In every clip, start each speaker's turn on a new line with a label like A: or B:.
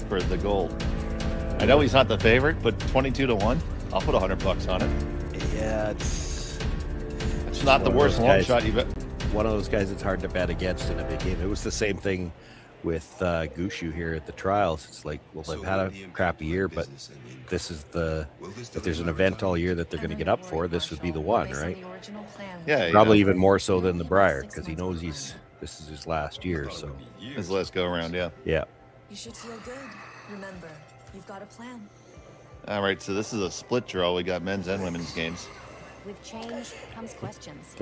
A: for the gold. I know he's not the favorite, but 22-1. I'll put $100 on it.
B: Yeah,
A: it's not the worst long shot you bet.
B: One of those guys that's hard to bet against in a big game. It was the same thing with Gushu here at the trials. It's like, well, they've had a crappy year, but this is if there's an event all year that they're going to get up for, this would be the one, right?
A: Yeah,
B: probably even more so than the Briar, because he knows this is his last year, so
A: his last go around. Yeah.
C: You should feel good. Remember, you've got a plan.
A: All right, so this is a split draw. We got men's and women's games.
C: With change comes questions.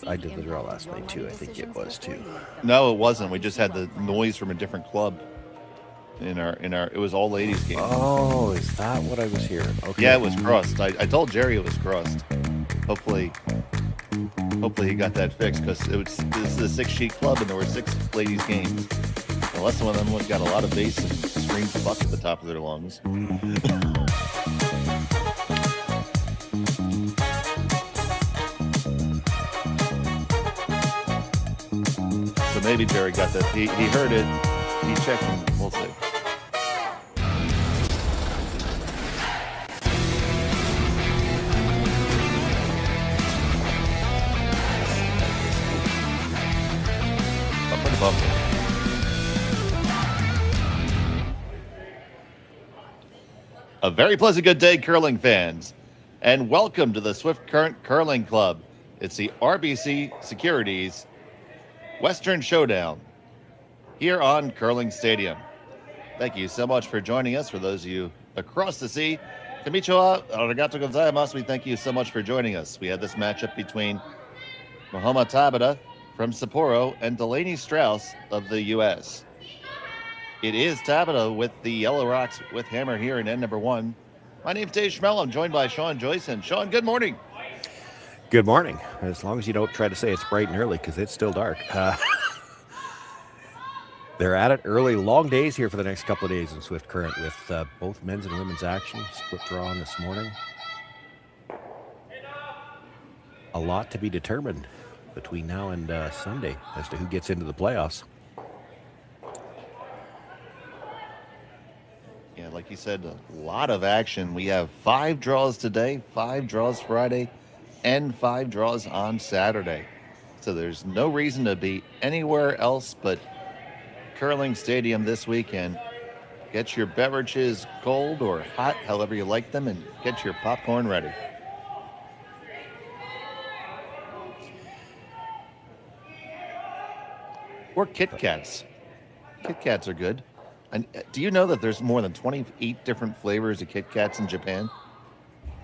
B: I did the draw last night too. I think it was too.
A: No, it wasn't. We just had the noise from a different club. It was all ladies game.
B: Oh, is that what I was hearing? Okay.
A: Yeah, it was crossed. I told Jerry it was crossed. Hopefully he got that fixed, because this is a 6-sheet club and there were 6 ladies games. Unless one of them got a lot of bass and screams fuck at the top of their lungs. So maybe Jerry got that. He heard it. He checked and we'll see. A very pleasant good day, curling fans, and welcome to the Swift Current Curling Club. It's the RBC Securities Western Showdown here on Curling Stadium. Thank you so much for joining us. For those of you across the sea, konnichiwa, arigato gozaimasu. We thank you so much for joining us. We had this matchup between Momoha Tabata from Sapporo and Delaney Strouse of the U.S. It is Tabata with the Yellow Rocks with Hammer here in end number 1. My name's Dave Schmell. I'm joined by Sean Joyce. And Sean, good morning.
B: Good morning. As long as you don't try to say it's bright and early, because it's still dark. They're at it early. Long days here for the next couple of days in Swift Current with both men's and women's action. Split draw on this morning. A lot to be determined between now and Sunday as to who gets into the playoffs.
A: Yeah, like you said, a lot of action. We have 5 draws today, 5 draws Friday, and 5 draws on Saturday. So there's no reason to be anywhere else but Curling Stadium this weekend. Get your beverages cold or hot, however you like them, and get your popcorn ready. Or Kit Kats. Kit Kats are good. And do you know that there's more than 28 different flavors of Kit Kats in Japan?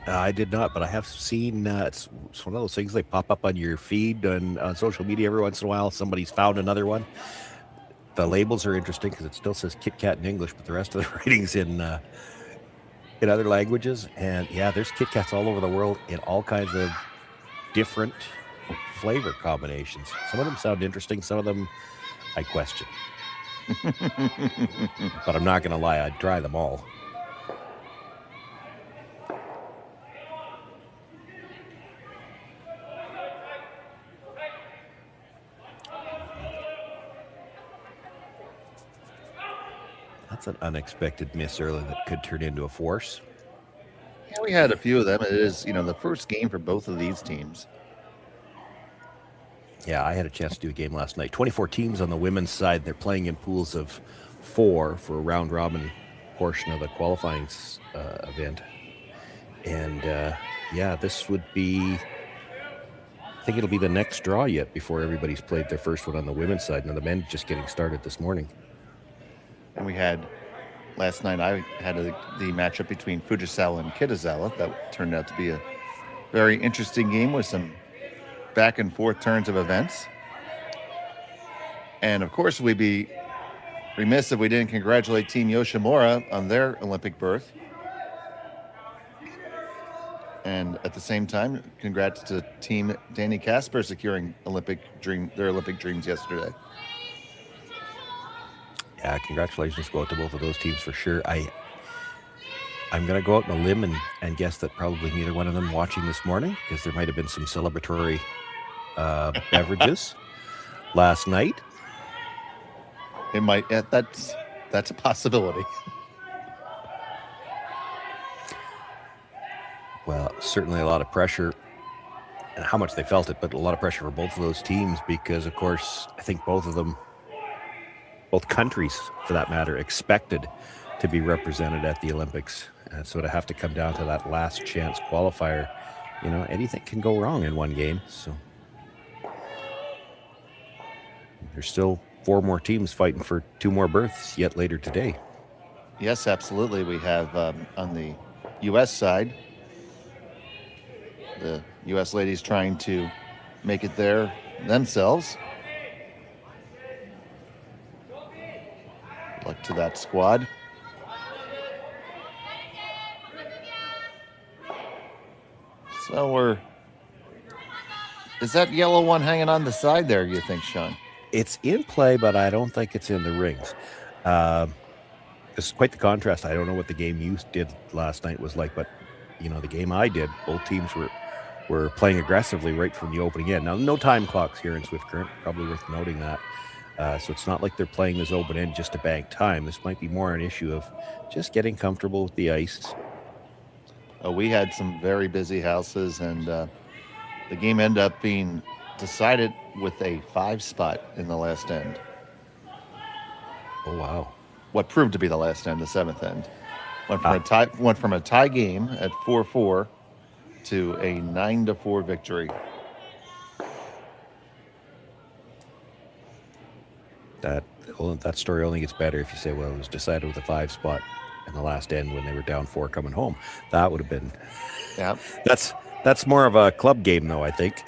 B: I did not, but I have seen it's one of those things they pop up on your feed on social media every once in a while. Somebody's found another one. The labels are interesting because it still says Kit Kat in English, but the rest of the writing's in other languages. And yeah, there's Kit Kats all over the world in all kinds of different flavor combinations. Some of them sound interesting. Some of them I question. But I'm not going to lie, I'd try them all. That's an unexpected miss early that could turn into a force.
A: Yeah, we had a few of them. It is, the first game for both of these teams.
B: Yeah, I had a chance to do a game last night. 24 teams on the women's side. They're playing in pools of 4 for a round-robin portion of the qualifying event. And, this would be... I think it'll be the next draw yet before everybody's played their first one on the women's side. Now, the men just getting started this morning.
A: And we had... Last night, I had the matchup between Fujisawa and Kitazawa. That turned out to be a very interesting game with some back and forth turns of events. And of course, we'd be remiss if we didn't congratulate Team Yoshimura on their Olympic berth. And at the same time, congrats to Team Danny Casper securing their Olympic dreams yesterday.
B: Yeah, congratulations go out to both of those teams for sure. I'm going to go out on a limb and guess that probably neither one of them watching this morning, because there might have been some celebratory beverages last night.
A: It might. That's a possibility.
B: Well, certainly a lot of pressure, and how much they felt it, but a lot of pressure for both of those teams because, of course, I think both of them, both countries for that matter, expected to be represented at the Olympics. And so to have to come down to that last chance qualifier, anything can go wrong in one game. So there's still 4 more teams fighting for 2 more berths yet later today.
A: Yes, absolutely. We have on the U.S. side, the U.S. ladies trying to make it there themselves. Luck to that squad. So is that yellow one hanging on the side there, you think, Sean?
B: It's in play, but I don't think it's in the rings. It's quite the contrast. I don't know what the game you did last night was like, but the game I did, both teams were playing aggressively right from the opening end. Now, no time clocks here in Swift Current, probably worth noting that. So it's not like they're playing this open end just to bank time. This might be more an issue of just getting comfortable with the ice.
A: We had some very busy houses, and the game ended up being decided with a 5 spot in the last end.
B: Oh, wow.
A: What proved to be the last end, the 7th end. Went from a tie game at 4-4 to a 9-4 victory.
B: That story only gets better if you say, well, it was decided with a 5 spot in the last end when they were down 4 coming home. That would have been...
A: Yeah.
B: That's more of a club game, though, I think.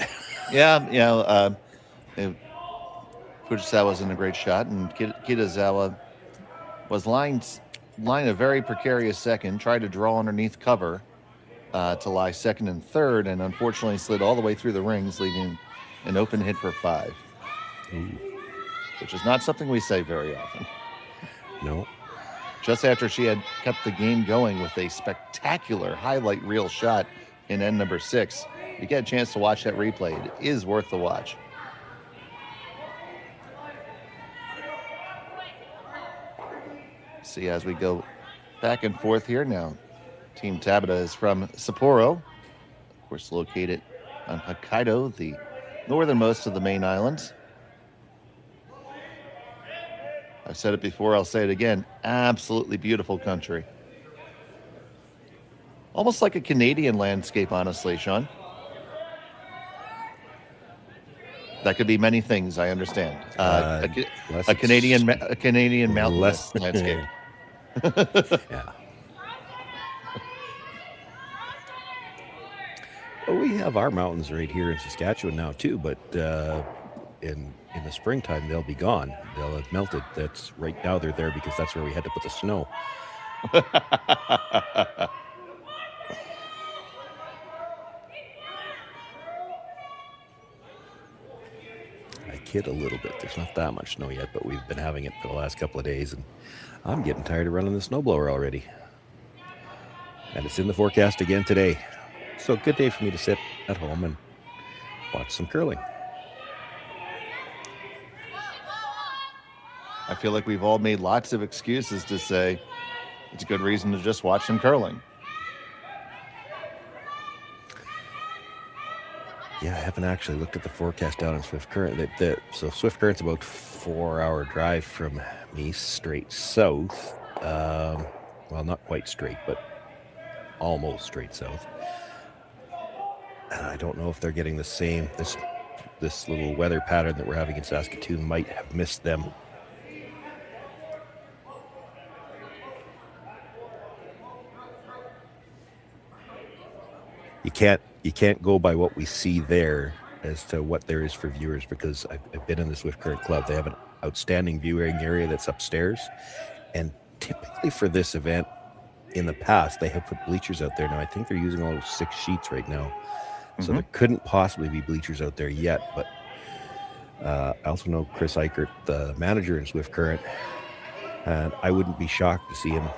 A: Yeah. Fujisawa's in a great shot, and Kitazawa was lying a very precarious second, tried to draw underneath cover to lie second and third, and unfortunately slid all the way through the rings, leaving an open hit for 5.
B: Ooh.
A: Which is not something we say very often.
B: No.
A: Just after she had kept the game going with a spectacular highlight reel shot in end number 6. You get a chance to watch that replay. It is worth the watch. See, as we go back and forth here now, Team Tabata is from Sapporo, of course located on Hokkaido, the northernmost of the main islands. I've said it before, I'll say it again. Absolutely beautiful country. Almost like a Canadian landscape, honestly, Sean. That could be many things, I understand. A Canadian mountainous landscape.
B: Yeah. Well, we have our mountains right here in Saskatchewan now too, but in the springtime they'll be gone. They'll have melted. That's right now they're there because that's where we had to put the snow. I kid a little bit. There's not that much snow yet, but we've been having it for the last couple of days, and I'm getting tired of running the snowblower already. And it's in the forecast again today. So good day for me to sit at home and watch some curling.
A: I feel like we've all made lots of excuses to say it's a good reason to just watch some curling.
B: Yeah, I haven't actually looked at the forecast down in Swift Current. So Swift Current's about 4-hour drive from me, straight south. Well, not quite straight, but almost straight south. And I don't know if they're getting the same. This little weather pattern that we're having in Saskatoon might have missed them. You can't go by what we see there as to what there is for viewers, because I've been in the Swift Current Club. They have an outstanding viewing area that's upstairs, and typically for this event in the past they have put bleachers out there. Now I think they're using all 6 sheets right now, so there couldn't possibly be bleachers out there yet. But I also know Chris Eichert, the manager in Swift Current, and I wouldn't be shocked to see him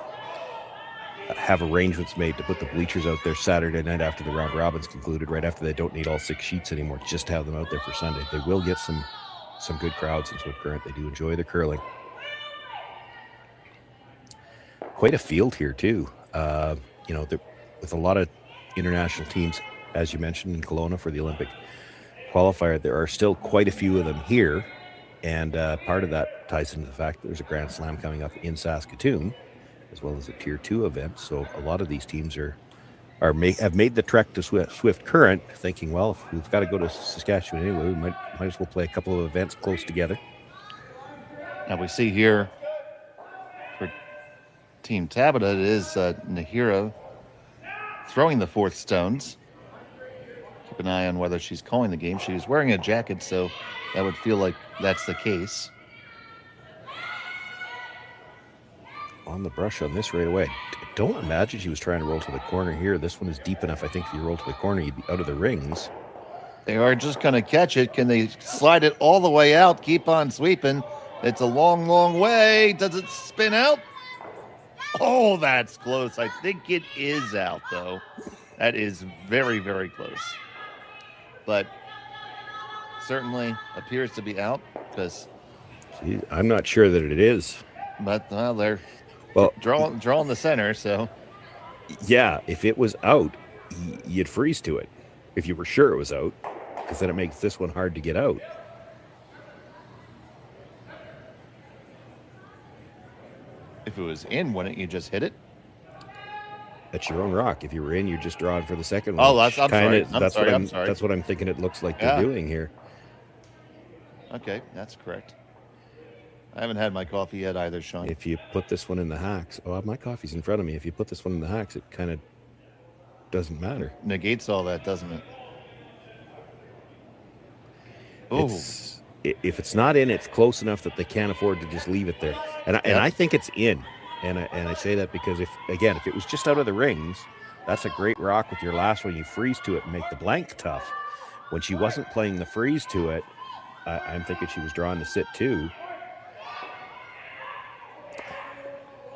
B: have arrangements made to put the bleachers out there Saturday night after the round robin's concluded, right after they don't need all 6 sheets anymore, just to have them out there for Sunday. They will get some good crowds in Swift Current. They do enjoy the curling. Quite a field here too. With a lot of international teams, as you mentioned, in Kelowna for the Olympic qualifier. There are still quite a few of them here, and part of that ties into the fact that there's a Grand Slam coming up in Saskatoon, as well as a Tier 2 event. So a lot of these teams have made the trek to Swift Current, thinking, well, if we've got to go to Saskatchewan anyway, we might as well play a couple of events close together.
A: Now we see here for Team Tabata, it is Nahira throwing the fourth stones. Keep an eye on whether she's calling the game. She's wearing a jacket, so that would feel like that's the case.
B: On the brush on this right away. Don't imagine she was trying to roll to the corner here. This one is deep enough. I think if you roll to the corner, you'd be out of the rings.
A: They are just going to catch it. Can they slide it all the way out? Keep on sweeping. It's a long, long way. Does it spin out? Oh, that's close. I think it is out, though. That is very, very close. But certainly appears to be out because...
B: See, I'm not sure that it is.
A: But they're
B: well
A: drawing the center, so...
B: Yeah, if it was out, you'd freeze to it. If you were sure it was out, because then it makes this one hard to get out.
A: If it was in, wouldn't you just hit it?
B: That's your own rock. If you were in, you're just drawing for the second one.
A: Oh, I'm sorry.
B: That's what I'm thinking it looks like they're doing here.
A: Okay, that's correct. I haven't had my coffee yet either, Sean.
B: If you put this one in the hacks, my coffee's in front of me. If you put this one in the hacks, it kind of doesn't matter.
A: Negates all that, doesn't it? Oh.
B: If it's not in, it's close enough that they can't afford to just leave it there. And I think it's in. And I say that because if it was just out of the rings, that's a great rock with your last one. You freeze to it and make the blank tough. When she wasn't playing the freeze to it, I'm thinking she was drawn to sit too.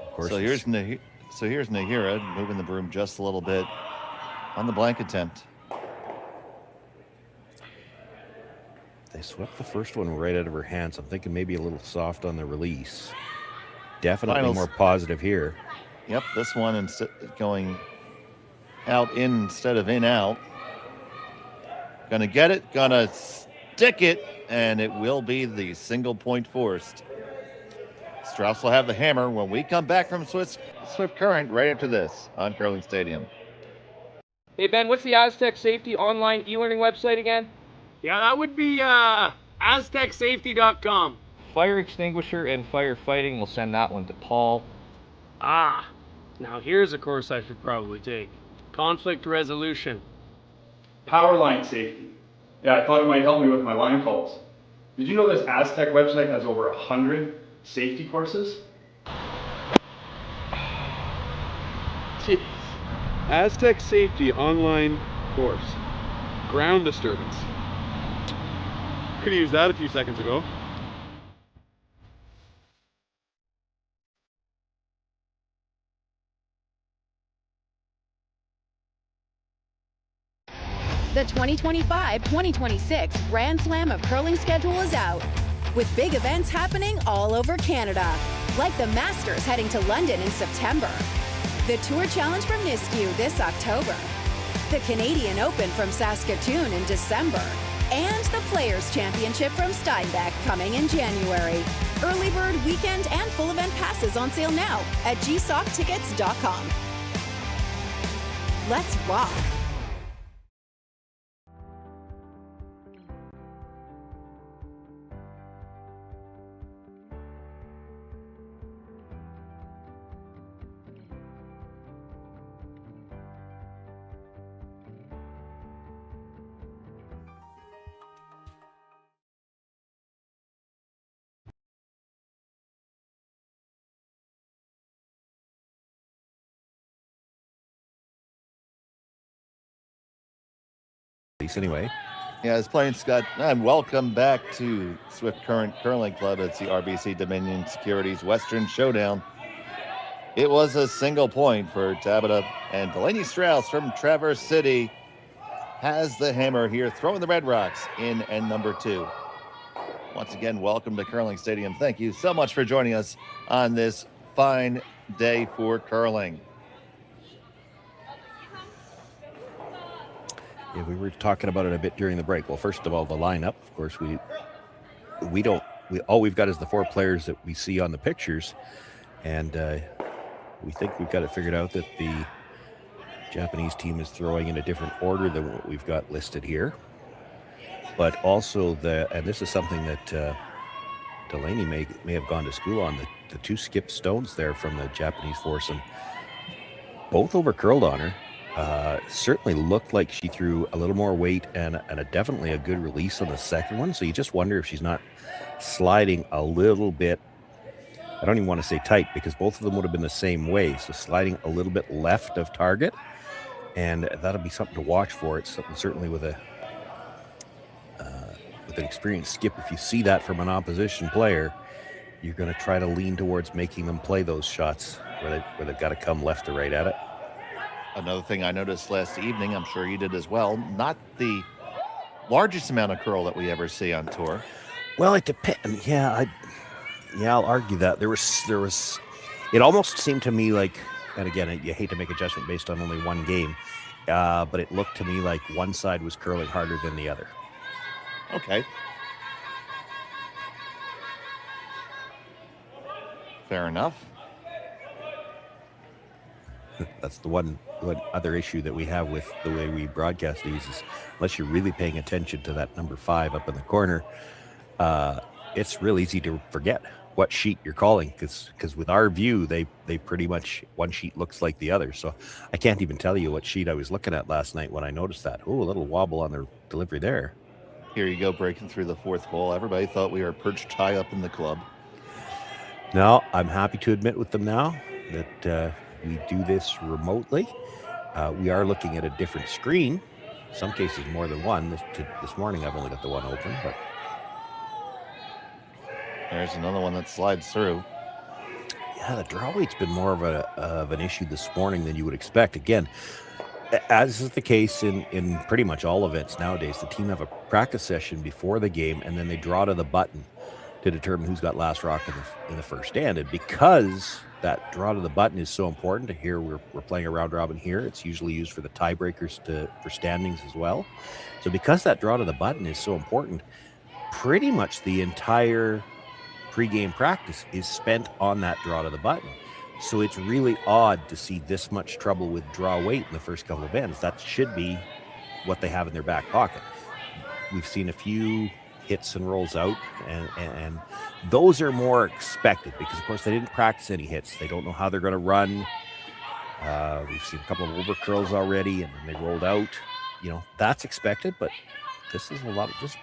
B: Of course.
A: So here's Nahira moving the broom just a little bit on the blank attempt.
B: They swept the first one right out of her hands. I'm thinking maybe a little soft on the release. Definitely more positive here.
A: Yep, this one going out in instead of in out. Gonna get it, gonna stick it, and it will be the single point forced. Strouse will have the hammer when we come back from Swift Current right after this on Curling Stadium.
D: Hey Ben, what's the Aztec Safety online e-learning website again?
E: Yeah, that would be aztecsafety.com.
D: Fire extinguisher and firefighting, we'll send that one to Paul.
E: Ah, now here's a course I should probably take. Conflict resolution.
F: Power line safety. Yeah, I thought it might help me with my line calls. Did you know this Aztec website has over 100 safety courses?
G: Jeez. Aztec Safety online course. Ground disturbance. Could have used that a few seconds ago.
H: The 2025-2026 Grand Slam of Curling schedule is out, with big events happening all over Canada, like the Masters heading to London in September, the Tour Challenge from Nisku this October, the Canadian Open from Saskatoon in December, and the Players' Championship from Steinbach coming in January. Early bird weekend and full event passes on sale now at gsoctickets.com. Let's rock!
B: Anyway.
A: Yeah, it's playing Scott. And welcome back to Swift Current Curling Club. It's the RBC Dominion Securities Western Showdown. It was a single point for Tabata, and Delaney Strouse from Traverse City has the hammer here, throwing the Red Rocks in end number 2. Once again, welcome to Curling Stadium. Thank you so much for joining us on this fine day for curling.
B: we were talking about it a bit during the break. Well, first of all, the lineup. Of course, all we've got is the 4 players that we see on the pictures, and we think we've got it figured out that the Japanese team is throwing in a different order than what we've got listed here. But also and this is something that Delaney may have gone to school on, the 2 skip stones there from the Japanese foursome, both overcurled on her. Certainly looked like she threw a little more weight and definitely a good release on the second one. So you just wonder if she's not sliding a little bit. I don't even want to say tight, because both of them would have been the same way. So sliding a little bit left of target, and that'll be something to watch for. It's something certainly with an experienced skip. If you see that from an opposition player, you're going to try to lean towards making them play those shots where they've got to come left or right at it.
A: Another thing I noticed last evening, I'm sure you did as well, not the largest amount of curl that we ever see on tour.
B: Well, it depends. Yeah, I'll argue that there was. It almost seemed to me like, and again, you hate to make a judgment based on only one game, but it looked to me like one side was curling harder than the other.
A: Okay. Fair enough.
B: That's the one other issue that we have with the way we broadcast these is, unless you're really paying attention to that number 5 up in the corner, it's real easy to forget what sheet you're calling, because with our view, they pretty much, one sheet looks like the other. So I can't even tell you what sheet I was looking at last night when I noticed that. Oh, a little wobble on the delivery there.
A: Here you go, breaking through the 4th hole. Everybody thought we were perched high up in the club.
B: No, I'm happy to admit with them now that we do this remotely. We are looking at a different screen. In some cases, more than one. This morning, I've only got the one open, but
A: there's another one that slides through.
B: Yeah, the draw weight's been more of an issue this morning than you would expect. Again, as is the case in pretty much all events nowadays, the team have a practice session before the game, and then they draw to the button to determine who's got last rock in the first stand. And because that draw to the button is so important, here we're playing a round robin here. It's usually used for the tiebreakers for standings as well. So because that draw to the button is so important, pretty much the entire pregame practice is spent on that draw to the button. So it's really odd to see this much trouble with draw weight in the first couple of ends. That should be what they have in their back pocket. We've seen a few hits and rolls out, and those are more expected because, of course, they didn't practice any hits. They don't know how they're going to run. We've seen a couple of overcurls already, and then they rolled out. You know, that's expected, but this has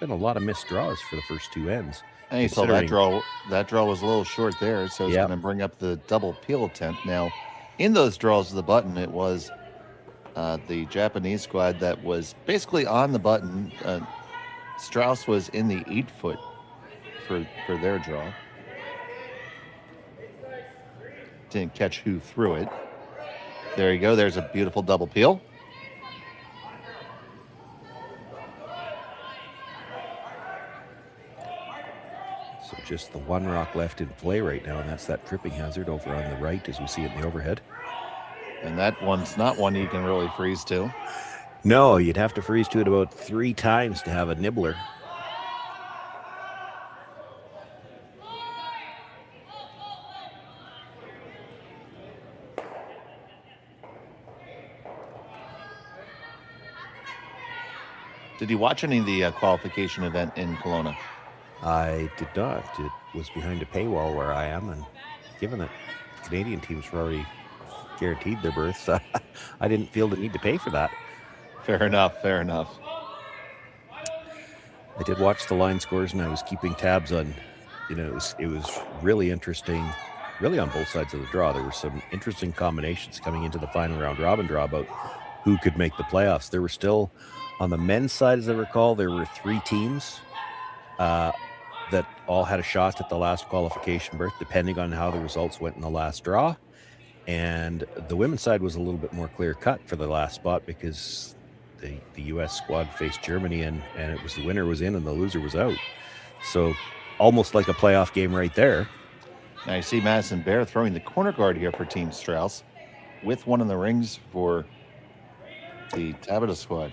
B: been a lot of missed draws for the first 2 ends.
A: And you saw that draw. That draw was a little short there, so it's going to bring up the double peel attempt. Now, in those draws of the button, it was the Japanese squad that was basically on the button. Strouse was in the 8-foot for their draw. Didn't catch who threw it. There you go. There's a beautiful double peel.
B: So just the one rock left in play right now, and that's that tripping hazard over on the right as we see it in the overhead.
A: And that one's not one you can really freeze to.
B: No, you'd have to freeze to it about 3 times to have a nibbler.
A: Did you watch any of the qualification event in Kelowna?
B: I did not. It was behind a paywall where I am, and given that Canadian teams were already guaranteed their berths, I didn't feel the need to pay for that.
A: Fair enough. Fair enough.
B: I did watch the line scores, and I was keeping tabs on. You know, it was really interesting, really on both sides of the draw. There were some interesting combinations coming into the final round robin draw about who could make the playoffs. There were still, on the men's side, as I recall, there were 3 teams that all had a shot at the last qualification berth, depending on how the results went in the last draw. And the women's side was a little bit more clear cut for the last spot because the U.S. squad faced Germany, and it was the winner was in and the loser was out. So almost like a playoff game right there.
A: Now you see Madison Bear throwing the corner guard here for Team Strouse with one in the rings for the Tabata squad.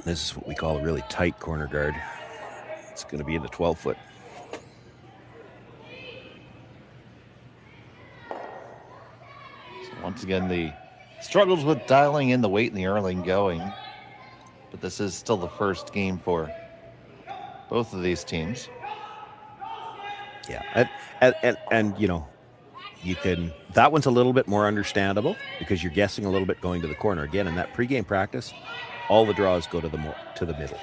B: This is what we call a really tight corner guard. It's going to be in the 12-foot.
A: So once again, the struggles with dialing in the weight and the early going. But this is still the first game for both of these teams.
B: Yeah, and you know, you can. That one's a little bit more understandable because you're guessing a little bit going to the corner. Again, in that pregame practice, all the draws go to the middle,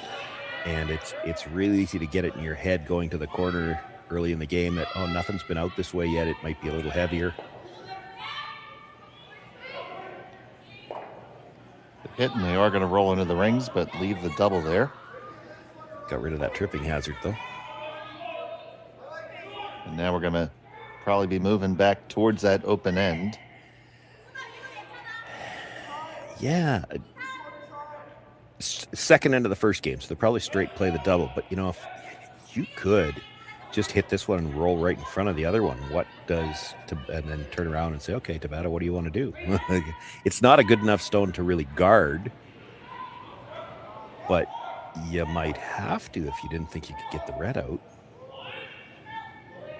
B: and it's really easy to get it in your head going to the corner early in the game that, oh, nothing's been out this way yet. It might be a little heavier.
A: Hit, and they are going to roll into the rings, but leave the double there.
B: Got rid of that tripping hazard, though.
A: And now we're going to probably be moving back towards that open end.
B: Yeah. Second end of the first game, so they'll probably straight play the double. But, you know, if you could just hit this one and roll right in front of the other one, and then turn around and say, okay, Tabata, what do you want to do? It's not a good enough stone to really guard, but you might have to if you didn't think you could get the red out.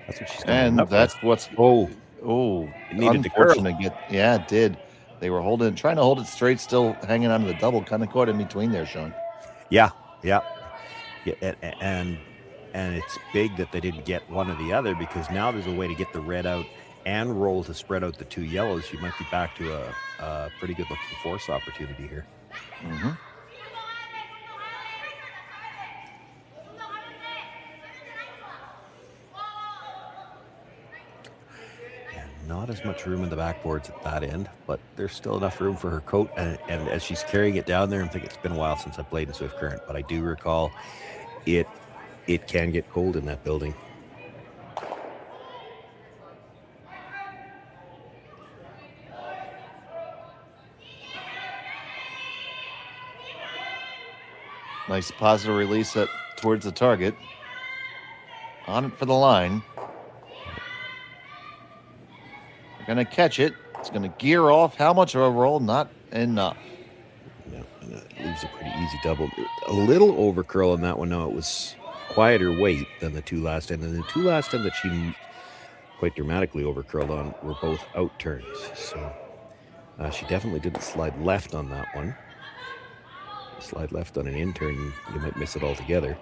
B: That's what she's going
A: And that's what's
B: it needed to curl.
A: Yeah, it did. They were trying to hold it straight, still hanging on to the double, kind of caught in between there, Sean.
B: Yeah, and it's big that they didn't get one or the other, because now there's a way to get the red out and roll to spread out the two yellows. You might be back to a pretty good looking force opportunity here.
A: Mm-hmm.
B: Not as much room in the backboards at that end, but there's still enough room for her coat. And as she's carrying it down there, I'm thinking it's been a while since I played in Swift Current, but I do recall it can get cold in that building.
A: Nice positive release towards the target. On it for the line. Going to catch it. It's going to gear off. How much of a roll? Not enough.
B: No, and it leaves a pretty easy double. A little over curl on that one. No, it was quieter weight than the two last end. And the two last end that she quite dramatically over curled on were both out turns. So she definitely didn't slide left on that one. Slide left on an in turn, you might miss it altogether.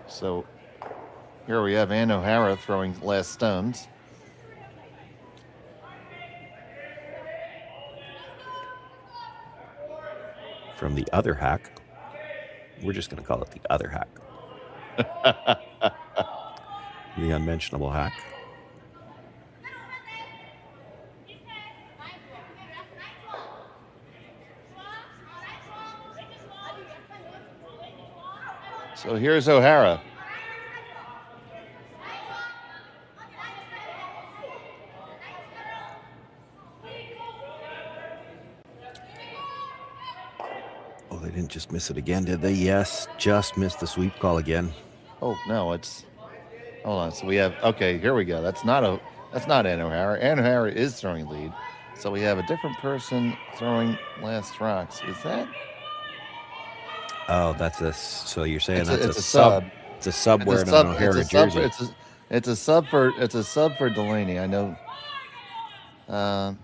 A: So here we have Ann O'Hara throwing last stones.
B: From the other hack. We're just going to call it the other hack. The unmentionable hack.
A: So here's O'Hara.
B: Oh, they didn't just miss it again, did they? Yes, just missed the sweep call again.
A: Oh, no, hold on. So we have, okay, here we go. That's not Ann O'Hara. Ann O'Hara is throwing lead. So we have a different person throwing last rocks. Is that?
B: Oh, so you're saying
A: it's
B: that's
A: a sub.
B: It's a sub wearing an O'Hara jersey.
A: It's a sub for Delaney. I know. I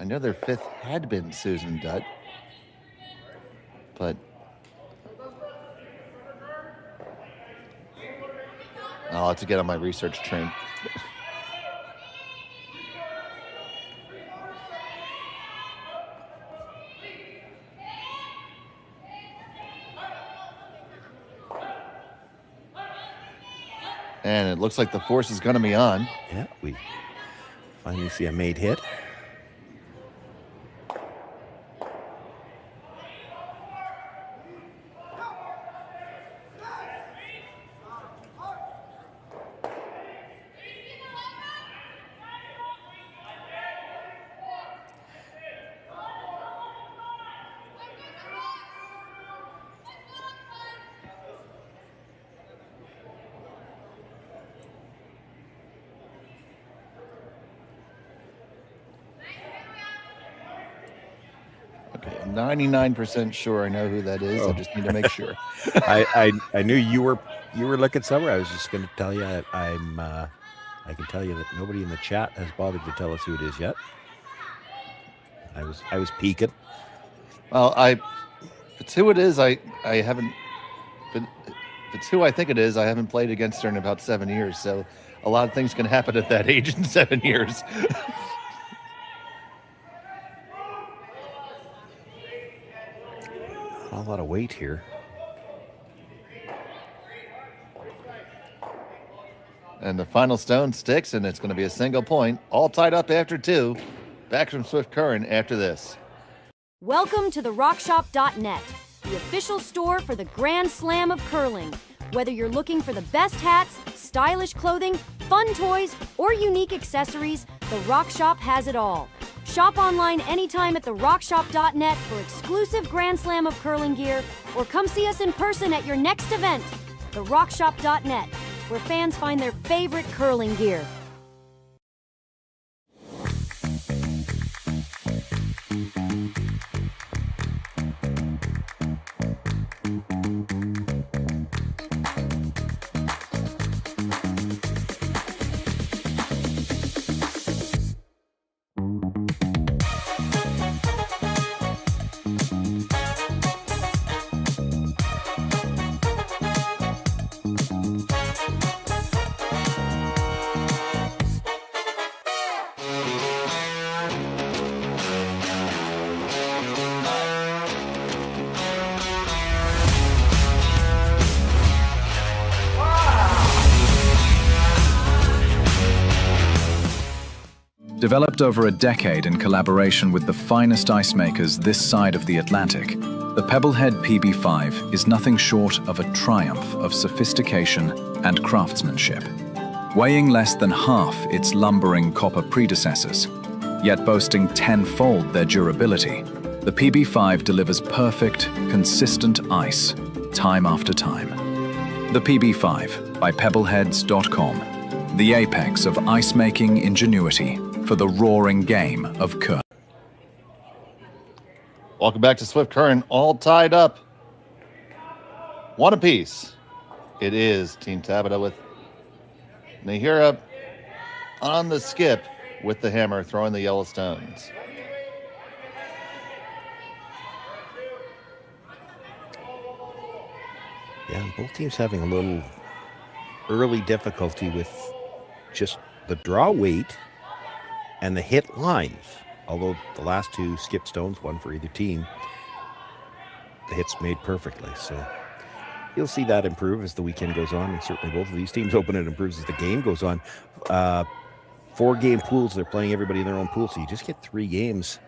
A: know their fifth had been Susan Dutt, but I'll have to get on my research train. And it looks like the force is going to be on.
B: Yeah, we finally see a made hit.
A: 99% sure I know who that is. I just need to make sure.
B: I knew you were looking somewhere. I was just going to tell you I can tell you that nobody in the chat has bothered to tell us who it is yet. I was peeking.
A: Well, if it's who it is, I haven't. If it's who I think it is, I haven't played against her in about 7 years. So a lot of things can happen at that age in 7 years.
B: Not a lot of weight here.
A: And the final stone sticks, and it's going to be a single point, all tied up after 2. Back from Swift Current after this.
I: Welcome to the RockShop.net, the official store for the Grand Slam of curling. Whether you're looking for the best hats, stylish clothing, fun toys, or unique accessories, the Rock Shop has it all. Shop online anytime at therockshop.net for exclusive Grand Slam of curling gear, or come see us in person at your next event. TheRockShop.net, where fans find their favorite curling gear.
J: Developed over a decade in collaboration with the finest ice makers this side of the Atlantic, the Pebblehead PB5 is nothing short of a triumph of sophistication and craftsmanship. Weighing less than half its lumbering copper predecessors, yet boasting tenfold their durability, the PB5 delivers perfect, consistent ice, time after time. The PB5 by Pebbleheads.com, the apex of ice-making ingenuity for the roaring game of curling.
A: Welcome back to Swift Current, all tied up. 1 apiece. It is Team Tabata with Nahira on the skip with the hammer, throwing the yellow stones.
B: Yeah, both teams having a little early difficulty with just the draw weight and the hit lines. Although the last 2 skip stones, 1 for either team, the hits made perfectly. So you'll see that improve as the weekend goes on, and certainly both of these teams open it improves as the game goes on. 4-game pools, they're playing everybody in their own pool, so you just get 3 games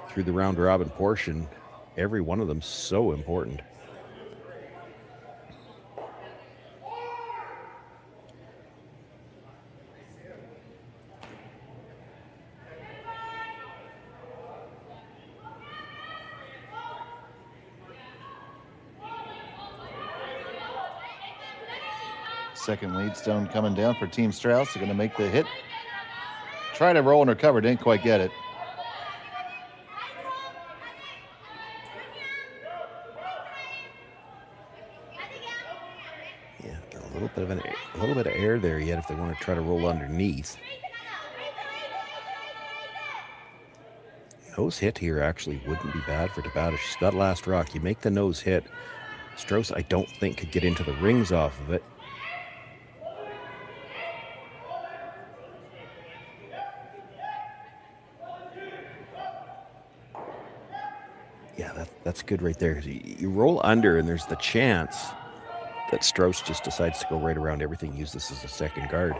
B: through the round robin portion. Every one of them so important.
A: Second lead stone coming down for Team Strouse. They're going to make the hit. Try to roll and recover. Didn't quite get it.
B: Yeah, a little bit of air there yet if they want to try to roll underneath. Nose hit here actually wouldn't be bad for Tabata. She's got last rock. You make the nose hit. Strouse, I don't think, could get into the rings off of it. Yeah, that's good right there. You roll under, and there's the chance that Strouse just decides to go right around everything, use this as a second guard.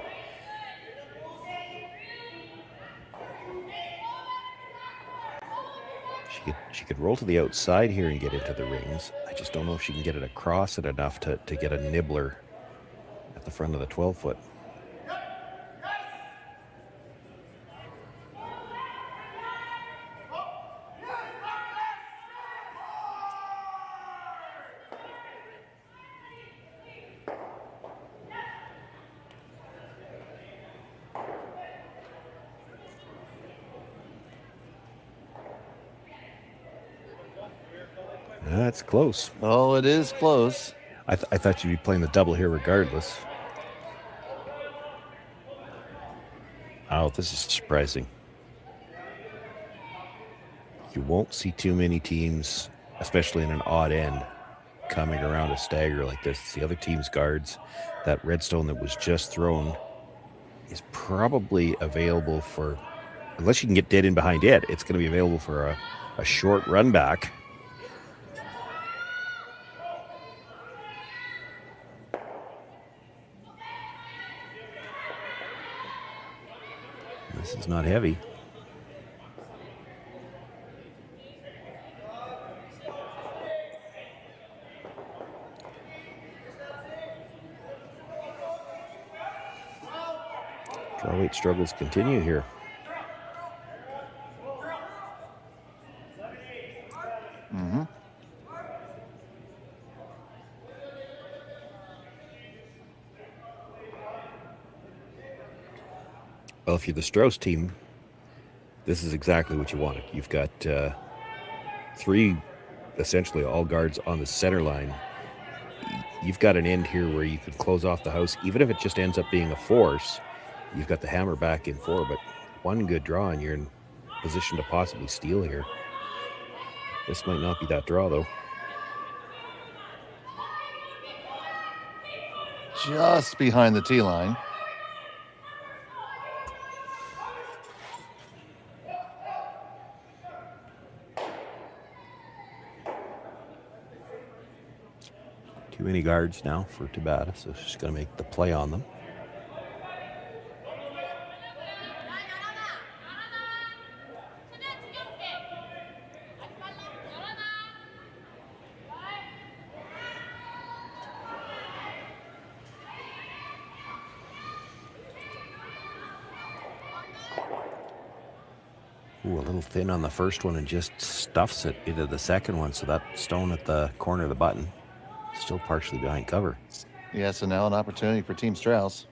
B: She could roll to the outside here and get into the rings. I just don't know if she can get it across it enough to get a nibbler at the front of the 12-foot. That's close.
A: Oh, it is close.
B: I thought you'd be playing the double here regardless. Oh, this is surprising. You won't see too many teams, especially in an odd end, coming around a stagger like this. It's the other team's guards. That redstone that was just thrown is probably available for, unless you can get dead in behind it, it's going to be available for a short run back. This is not heavy. Draw weight struggles continue here.
A: Mm-hmm.
B: Well, if you're the Strouse team, this is exactly what you wanted. You've got 3, essentially all guards on the center line. You've got an end here where you can close off the house, even if it just ends up being a force. You've got the hammer back in 4, but one good draw and you're in position to possibly steal here. This might not be that draw, though.
A: Just behind the T line.
B: Too many guards now for Tabata, so she's going to make the play on them. Ooh, a little thin on the first one and just stuffs it into the second one, so that stone at the corner of the button still partially behind cover.
A: Yeah, so now an opportunity for Team Strouse.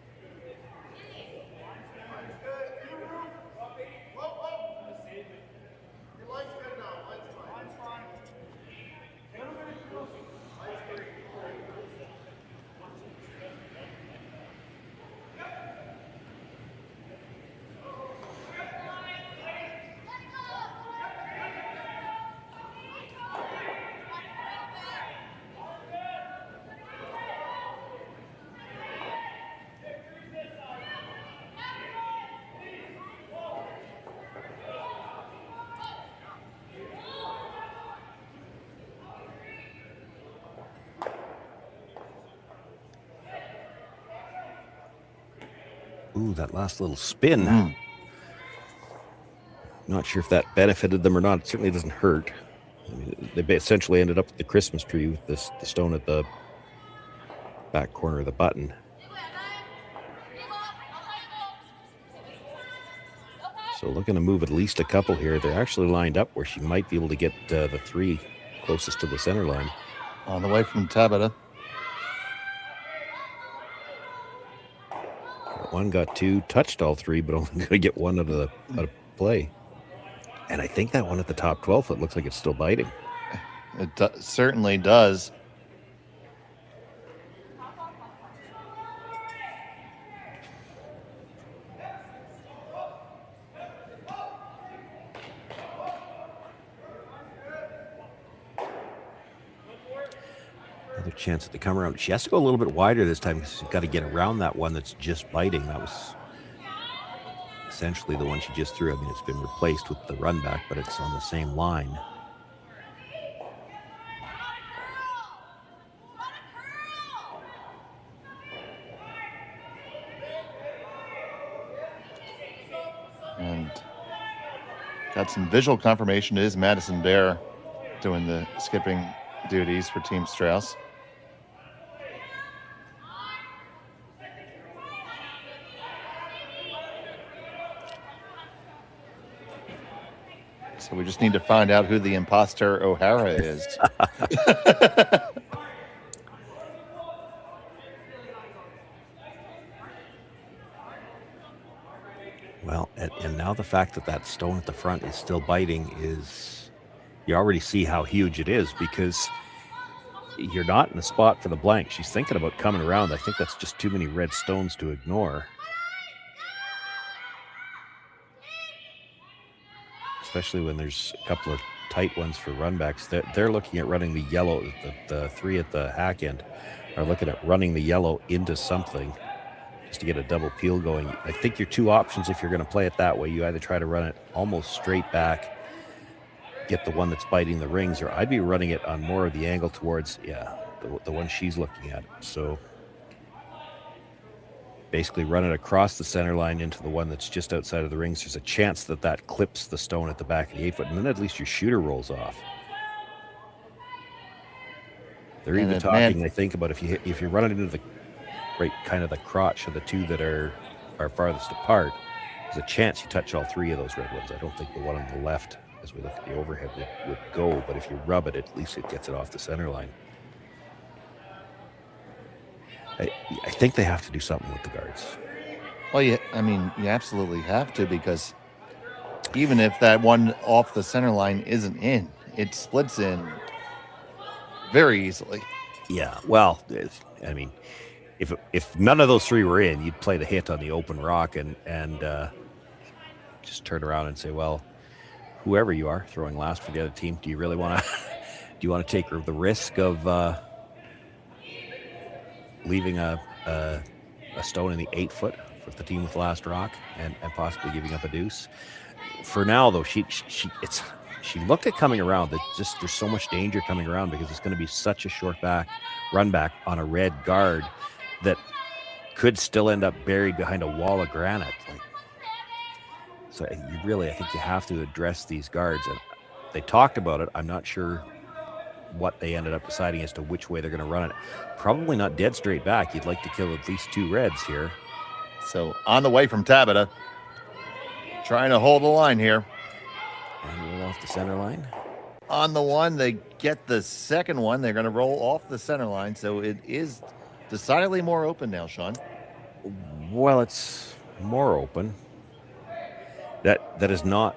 B: Ooh, that last little spin. Not sure if that benefited them or not. It certainly doesn't hurt. I mean, they essentially ended up with the Christmas tree with the stone at the back corner of the button. So looking to move at least a couple here. They're actually lined up where she might be able to get the 3 closest to the center line.
A: On the way from Tabata.
B: One got 2, touched all 3, but only going to get 1 out of play. And I think that one at the top 12 foot looks like it's still biting.
A: It certainly does.
B: Another chance at the come around. She has to go a little bit wider this time because she's got to get around that one that's just biting. That was essentially the one she just threw. I mean, it's been replaced with the run back, but it's on the same line.
A: And got some visual confirmation. It is Madison Bear doing the skipping duties for Team Strouse. So we just need to find out who the imposter O'Hara is.
B: Well, and now the fact that stone at the front is still biting is, you already see how huge it is because you're not in a spot for the blank. She's thinking about coming around. I think that's just too many red stones to ignore. Especially when there's a couple of tight ones for runbacks. They're looking at running the yellow. The three at the hack end are looking at running the yellow into something just to get a double peel going. I think your two options, if you're going to play it that way, you either try to run it almost straight back, get the one that's biting the rings, or I'd be running it on more of the angle towards, the one she's looking at. So basically run it across the center line into the one that's just outside of the rings. There's a chance that that clips the stone at the back of the 8-foot, and then at least your shooter rolls off. They're even talking, I think, about if you run it into the right kind of the crotch of the two that are farthest apart, there's a chance you touch all three of those red ones. I don't think the one on the left, as we look at the overhead, would go, but if you rub it, at least it gets it off the center line. I think they have to do something with the guards.
A: Well, you absolutely have to, because even if that one off the center line isn't in, it splits in very easily.
B: Yeah, well, if none of those three were in, you'd play the hit on the open rock and just turn around and say, well, whoever you are throwing last for the other team, do you really want to take the risk of leaving a stone in the 8-foot for the team with last rock and possibly giving up a deuce? For now, though, she looked at coming around. There's so much danger coming around because it's going to be such a short run back on a red guard that could still end up buried behind a wall of granite. So I think you have to address these guards. And they talked about it. I'm not sure what they ended up deciding as to which way they're going to run it. Probably not dead straight back. You'd like to kill at least two reds here.
A: So on the way from Tabata, trying to hold the line here.
B: And roll off the center line.
A: On the one, they get the second one. They're going to roll off the center line. So it is decidedly more open now, Sean.
B: Well, it's more open. That is not,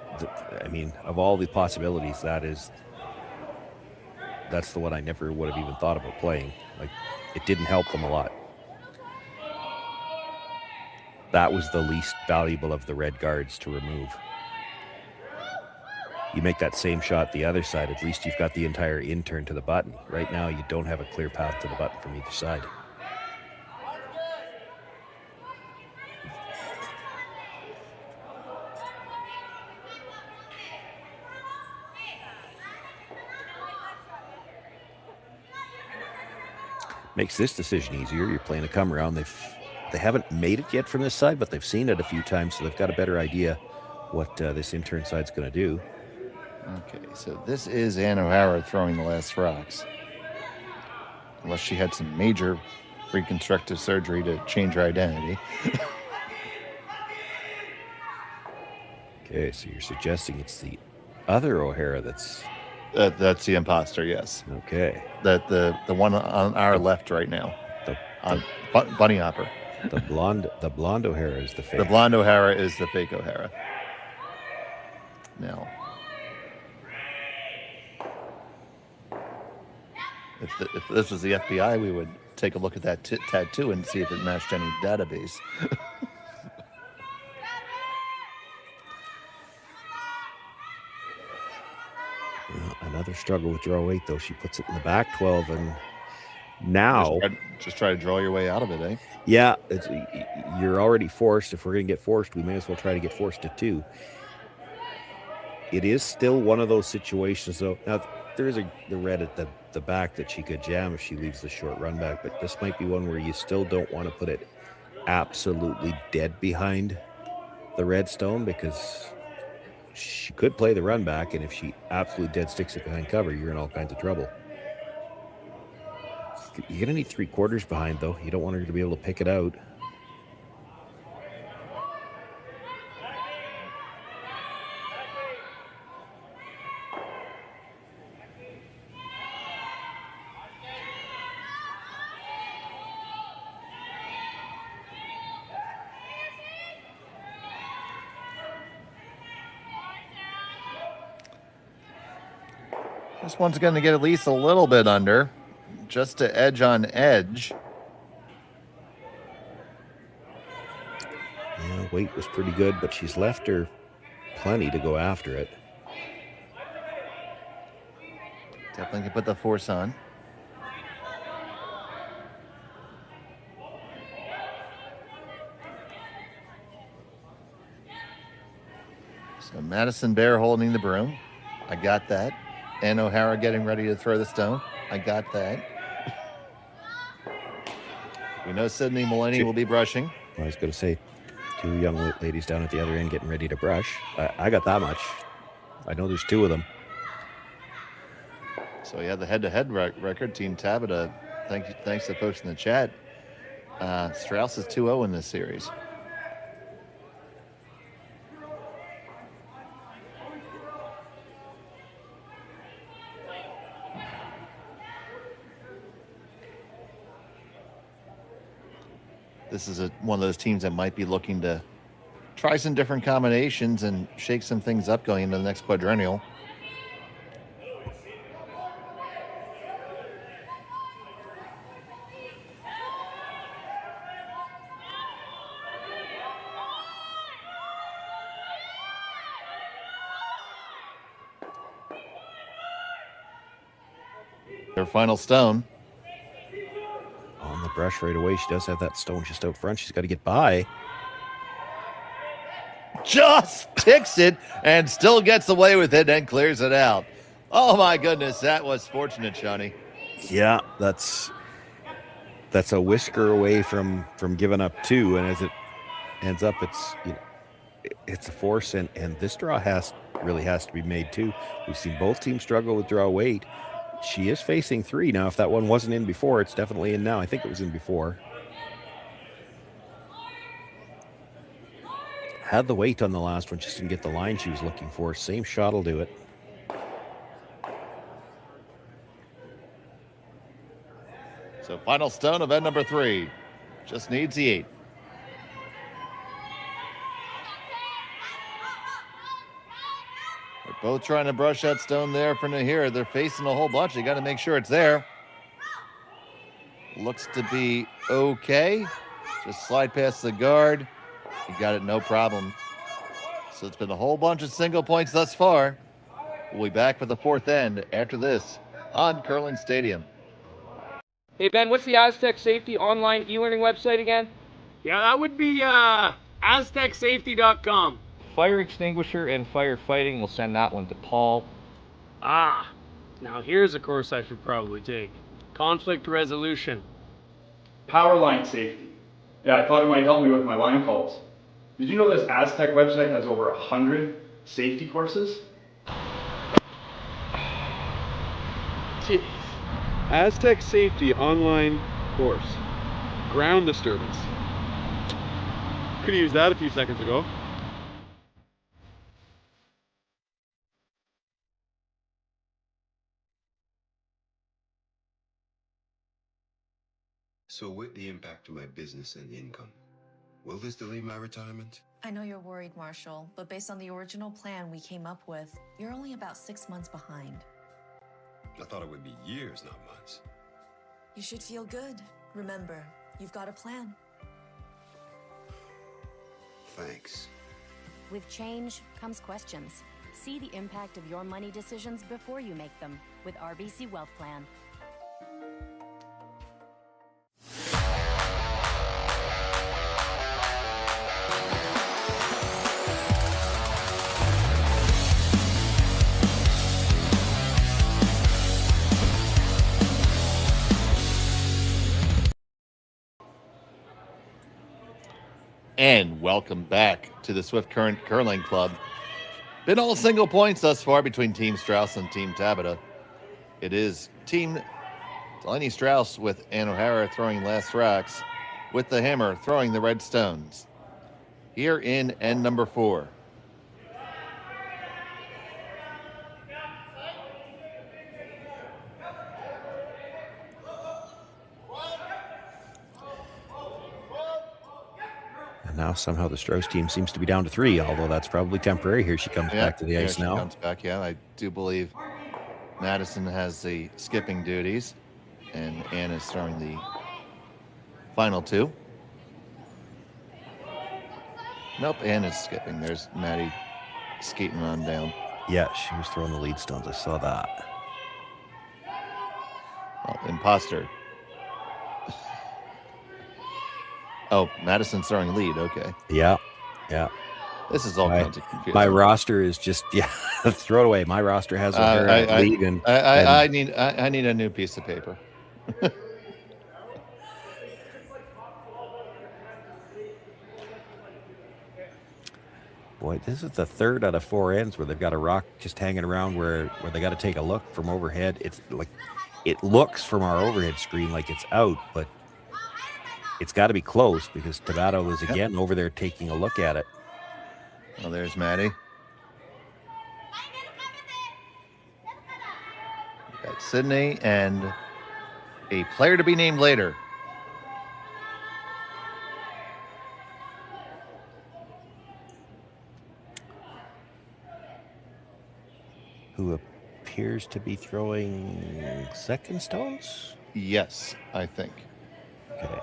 B: of all the possibilities, that's the one I never would have even thought about playing. Like, it didn't help them a lot. That was the least valuable of the red guards to remove. You make that same shot the other side, at least you've got the entire in-turn to the button. Right now, you don't have a clear path to the button from either side. Makes this decision easier. You're playing a come around. They haven't made it yet from this side, but they've seen it a few times, so they've got a better idea what this in-turn side's going to do.
A: Okay, so this is Ann O'Hara throwing the last rocks. Unless she had some major reconstructive surgery to change her identity.
B: Okay, so you're suggesting it's the other O'Hara that's
A: the imposter, yes.
B: Okay.
A: The one on our left right now. Bunny Hopper.
B: The blonde O'Hara is the fake.
A: The blonde O'Hara is the fake O'Hara. Now, if this was the FBI, we would take a look at that tattoo and see if it matched any database.
B: Another struggle with draw 8, though. She puts it in the back 12, and now
A: just try to draw your way out of it, eh?
B: Yeah, you're already forced. If we're going to get forced, we may as well try to get forced to 2. It is still one of those situations, though. Now, there is the red at the back that she could jam if she leaves the short run back, but this might be one where you still don't want to put it absolutely dead behind the red stone, because she could play the run back, and if she absolutely dead sticks it behind cover, you're in all kinds of trouble. You're going to need 3/4 behind, though. You don't want her to be able to pick it out.
A: This one's going to get at least a little bit under, just to edge on edge.
B: Yeah, weight was pretty good, but she's left her plenty to go after it.
A: Definitely can put the force on. So Madison Bear holding the broom. I got that. And O'Hara getting ready to throw the stone. I got that. We know Sydney Mulaney will be brushing.
B: I was going to say, two young ladies down at the other end getting ready to brush. I got that much. I know there's two of them.
A: So yeah, the head-to-head record, Team Tabata, thanks to folks in the chat. Strouse is 2-0 in this series. This is one of those teams that might be looking to try some different combinations and shake some things up going into the next quadrennial. Their final stone.
B: On the brush right away. She does have that stone just out front. She's got to get by.
A: Just ticks it and still gets away with it and clears it out. Oh my goodness, that was fortunate, Shawnee.
B: Yeah, that's a whisker away from giving up two, and as it ends up, it's a force, and this draw really has to be made too. We've seen both teams struggle with draw weight. She is facing three now. If that one wasn't in before, it's definitely in now. I think it was in before. Had the weight on the last one, just didn't get the line she was looking for. Same shot will do it.
A: So final stone of end number 3. Just needs the 8. They're both trying to brush that stone there for Nahira. They're facing a whole bunch. They got to make sure it's there. Looks to be okay. Just slide past the guard. You got it, no problem. So it's been a whole bunch of single points thus far. We'll be back for the 4th end after this on Curling Stadium.
D: Hey Ben, what's the Aztec Safety online e-learning website again?
E: Yeah, that would be aztecsafety.com.
D: Fire extinguisher and firefighting, we'll send that one to Paul.
E: Ah, now here's a course I should probably take. Conflict resolution.
F: Power line safety. Yeah, I thought it might help me with my line calls. Did you know this Aztec website has over 100 safety courses?
G: Jeez. Aztec Safety online course. Ground disturbance. Could have used that a few seconds ago.
K: So with the impact to my business and income, will this delay my retirement?
C: I know you're worried, Marshall, but based on the original plan we came up with, you're only about 6 months behind.
K: I thought it would be years, not months.
C: You should feel good. Remember, you've got a plan.
K: Thanks.
I: With change comes questions. See the impact of your money decisions before you make them with RBC Wealth Plan.
A: And welcome back to the Swift Current Curling Club. Been all single points thus far between Team Strouse and Team Tabata. It is Team Delaney Strouse with Ann O'Hara throwing last racks, with the hammer throwing the red stones. Here in end number 4.
B: Now somehow the Strouse team seems to be down to 3, although that's probably temporary. Here she comes back to the ice now.
A: She comes back, yeah. I do believe Madison has the skipping duties, and Ann is throwing the final two. Nope, Ann is skipping. There's Maddie skating on down.
B: Yeah, she was throwing the lead stones. I saw that.
A: Well, imposter. Oh, Madison's throwing lead. Okay.
B: Yeah, yeah.
A: This is all kinds of confusion.
B: My roster is just throw it away. My roster has her lead, and
A: I need a new piece of paper.
B: Boy, this is the third out of 4 ends where they've got a rock just hanging around where they got to take a look from overhead. It's like it looks from our overhead screen like it's out, but it's got to be close because Tabata was again over there taking a look at it.
A: Oh, there's Maddie. We got Sydney and a player to be named later.
B: Who appears to be throwing second stones?
A: Yes, I think.
B: Okay.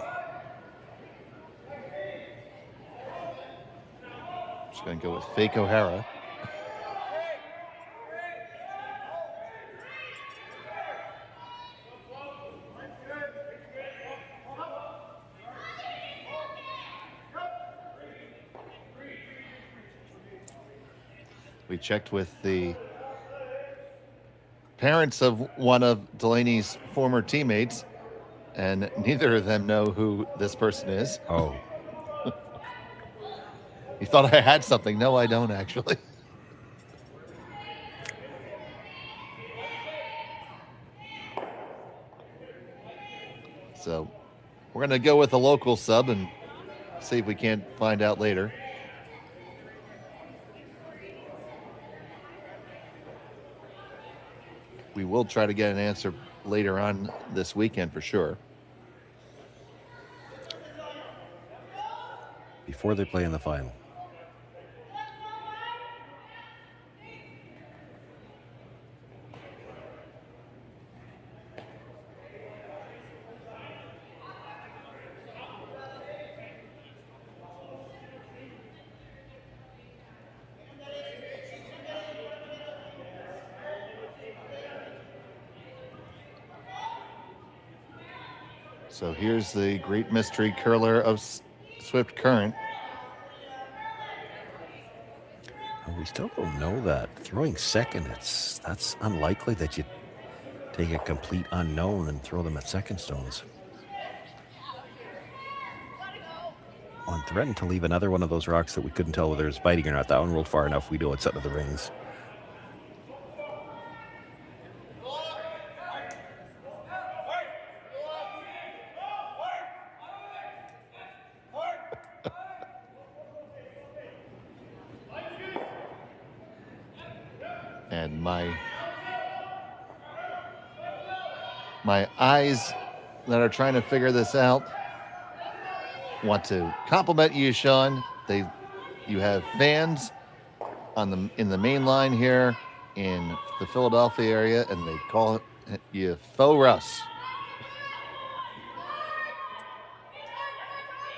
A: Just going to go with Fake O'Hara. We checked with the parents of one of Delaney's former teammates, and neither of them know who this person is.
B: Oh.
A: You thought I had something. No, I don't, actually. So we're going to go with a local sub and see if we can't find out later. We will try to get an answer later on this weekend for sure.
B: Before they play in the final.
A: So here's the great mystery curler of Swift Current.
B: We still don't know that. Throwing second, that's unlikely that you take a complete unknown and throw them at second stones. I'm threatened to leave another one of those rocks that we couldn't tell whether it's biting or not. That one rolled far enough. We know it's out of the rings.
A: And my eyes that are trying to figure this out want to compliment you, Sean. You have fans in the main line here in the Philadelphia area, and they call you Faux Russ.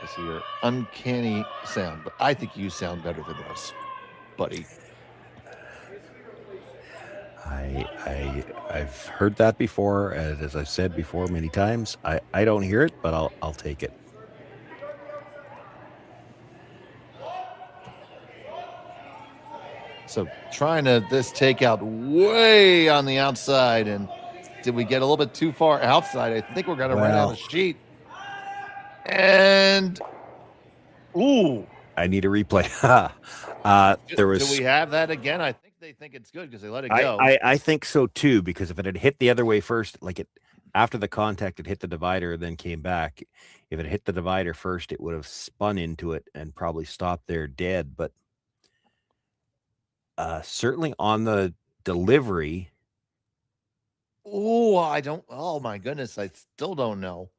A: I see your uncanny sound, but I think you sound better than Russ, buddy.
B: I've heard that before, and as I've said before many times, I don't hear it, but I'll take it.
A: So trying to this takeout way on the outside, and did we get a little bit too far outside? I think we're gonna run out of sheet. And ooh,
B: I need a replay. There was.
A: Do we have that again? I think they think it's good because they let it go.
B: I think so too, because if it had hit the other way first, like it after the contact, it hit the divider, then came back. If it hit the divider first, it would have spun into it and probably stopped there dead. But certainly on the delivery.
A: Oh, I don't. Oh my goodness, I still don't know.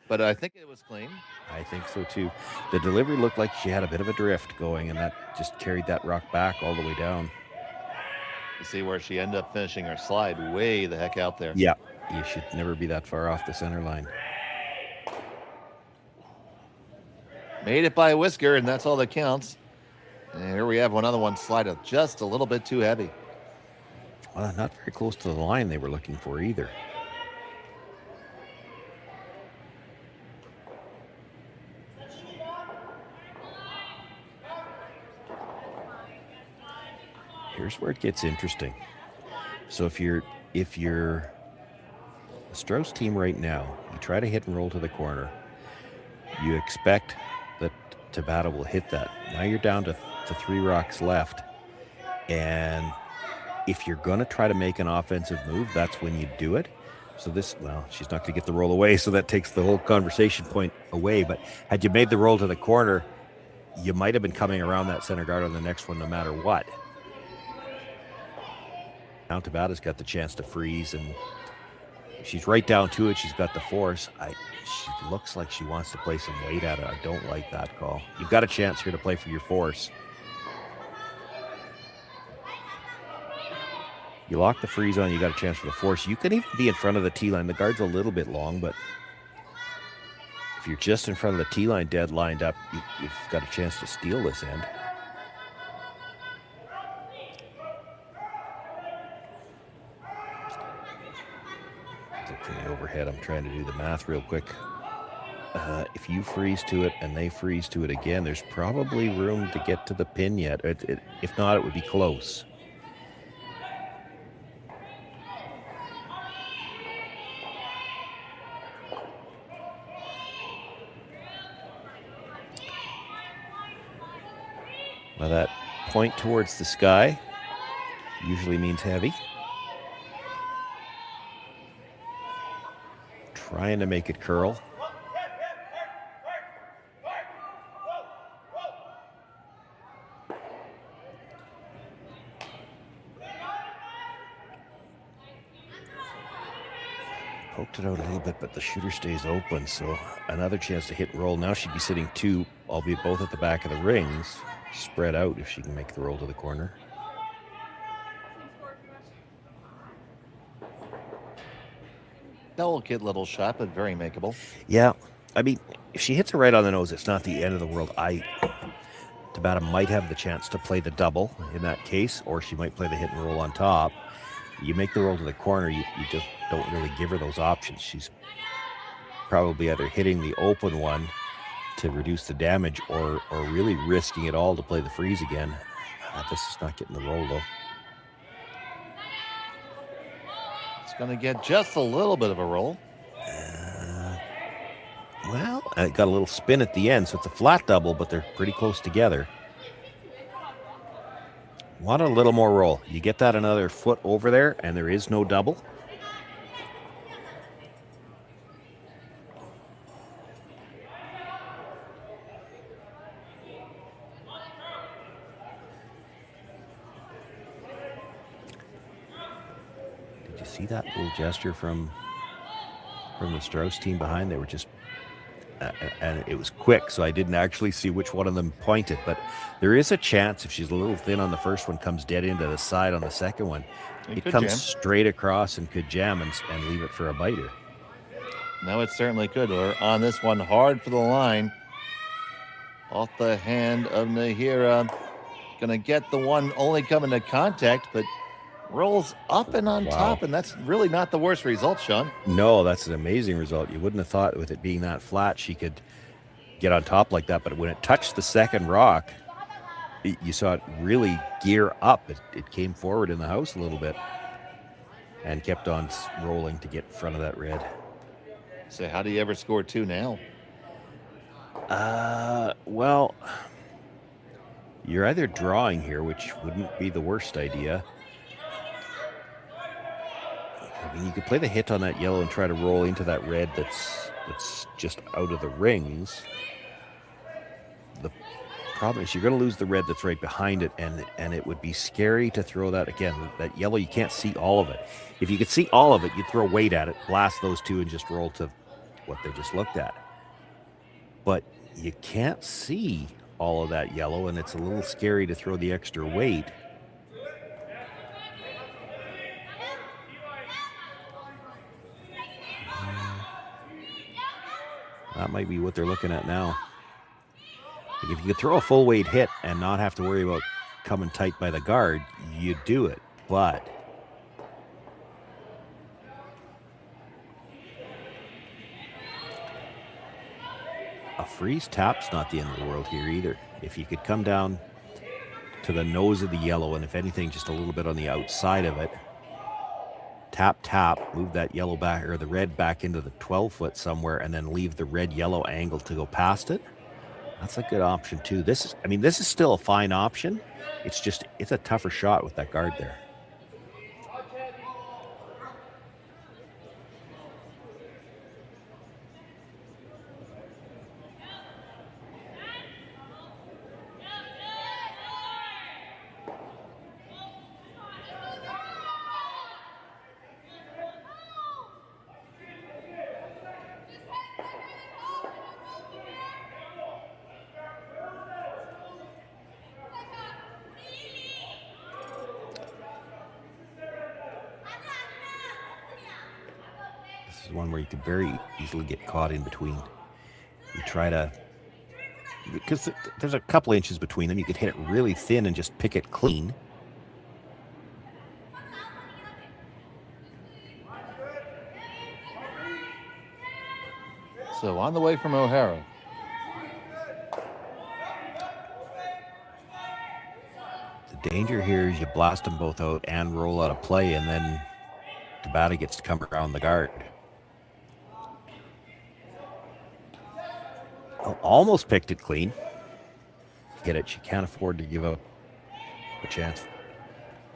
A: But I think it was clean.
B: I think so too. The delivery looked like she had a bit of a drift going, and that just carried that rock back all the way down.
A: You see where she ended up finishing her slide way the heck out there.
B: Yeah, you should never be that far off the center line.
A: Made it by a whisker, and that's all that counts. And here we have another one slide up just a little bit too heavy.
B: Well, not very close to the line they were looking for either. Here's where it gets interesting. So if you're the Strouse team right now, you try to hit and roll to the corner, you expect that Tabata will hit that. Now you're down to 3 rocks left, and if you're going to try to make an offensive move, that's when you do it. So she's not going to get the roll away, so that takes the whole conversation point away. But had you made the roll to the corner, you might have been coming around that center guard on the next one no matter what. Now Tabata's got the chance to freeze, and she's right down to it. She's got the force. She looks like she wants to play some weight at it. I don't like that call. You've got a chance here to play for your force. You lock the freeze on, you got a chance for the force. You can even be in front of the T line. The guard's a little bit long, but if you're just in front of the T line dead lined up, you've got a chance to steal this end. Look from the overhead. I'm trying to do the math real quick. If you freeze to it and they freeze to it again, there's probably room to get to the pin yet. If not, it would be close. Now that point towards the sky usually means heavy. Trying to make it curl. Poked it out a little bit, but the shooter stays open, so another chance to hit and roll. Now she'd be sitting 2, albeit both at the back of the rings, spread out if she can make the roll to the corner.
A: Delicate little shot, but very makeable.
B: Yeah, I mean, if she hits it right on the nose, it's not the end of the world. Tabata might have the chance to play the double in that case, or she might play the hit and roll on top. You make the roll to the corner, you just don't really give her those options. She's probably either hitting the open one to reduce the damage or really risking it all to play the freeze again. This is not getting the roll, though.
A: It's going to get just a little bit of a roll.
B: Well, it got a little spin at the end, so it's a flat double, but they're pretty close together. Want a little more roll. You get that another foot over there, and there is no double. Did you see that little gesture from the Strouse team behind? They were just and it was quick, so I didn't actually see which one of them pointed, but there is a chance if she's a little thin on the first one, comes dead into the side on the second one, it comes jam straight across and could jam and leave it for a biter.
A: No, it certainly could. Or on this one, hard for the line. Off the hand of Nahira. Gonna get the one only coming to contact, but rolls up and on top, and that's really not the worst result, Sean.
B: No, that's an amazing result. You wouldn't have thought with it being that flat she could get on top like that, but when it touched the second rock, you saw it really gear up. It came forward in the house a little bit and kept on rolling to get in front of that red.
A: So how do you ever score 2 now?
B: Well, you're either drawing here, which wouldn't be the worst idea. I mean, you could play the hit on that yellow and try to roll into that red that's just out of the rings. The problem is you're going to lose the red that's right behind it, and it would be scary to throw that again. That yellow, you can't see all of it. If you could see all of it, you'd throw weight at it, blast those 2, and just roll to what they just looked at. But you can't see all of that yellow, and it's a little scary to throw the extra weight. That might be what they're looking at now. Like if you could throw a full weight hit and not have to worry about coming tight by the guard, you do it. But a freeze tap's not the end of the world here either. If you could come down to the nose of the yellow, and if anything, just a little bit on the outside of it, tap, tap, move that yellow back or the red back into the 12-foot somewhere, and then leave the red-yellow angle to go past it. That's a good option too. This is still a fine option. It's a tougher shot with that guard there. This is one where you could very easily get caught in between. You try to, because there's a couple inches between them, you could hit it really thin and just pick it clean.
A: So on the way from O'Hara.
B: The danger here is you blast them both out and roll out of play, and then Tabata gets to come around the guard. Almost picked it clean. Get it. She can't afford to give up a chance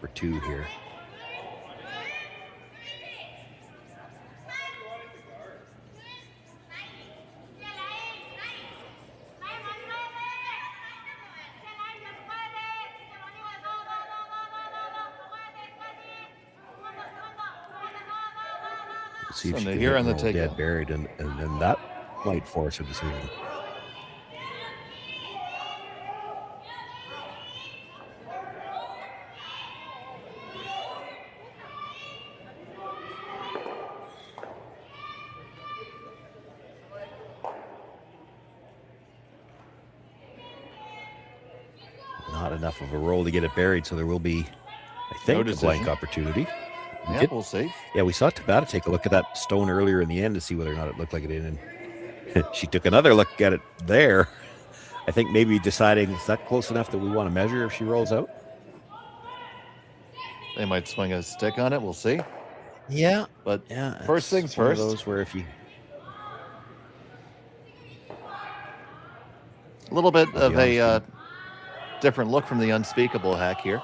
B: for two here. See if she can
A: here on the
B: roll dead
A: takeout.
B: buried, and then that might force a decision. Not enough of a roll to get it buried, so there will be, I think, a blank opportunity.
A: Yeah, we'll see.
B: Yeah, we saw Tabata take a look at that stone earlier in the end to see whether or not it looked like it did, and she took another look at it there. I think maybe deciding, is that close enough that we want to measure if she rolls out?
A: They might swing a stick on it. We'll see.
B: Yeah.
A: But
B: yeah,
A: first things
B: one of
A: first.
B: those where if you...
A: A little bit of a different look from the unspeakable hack here.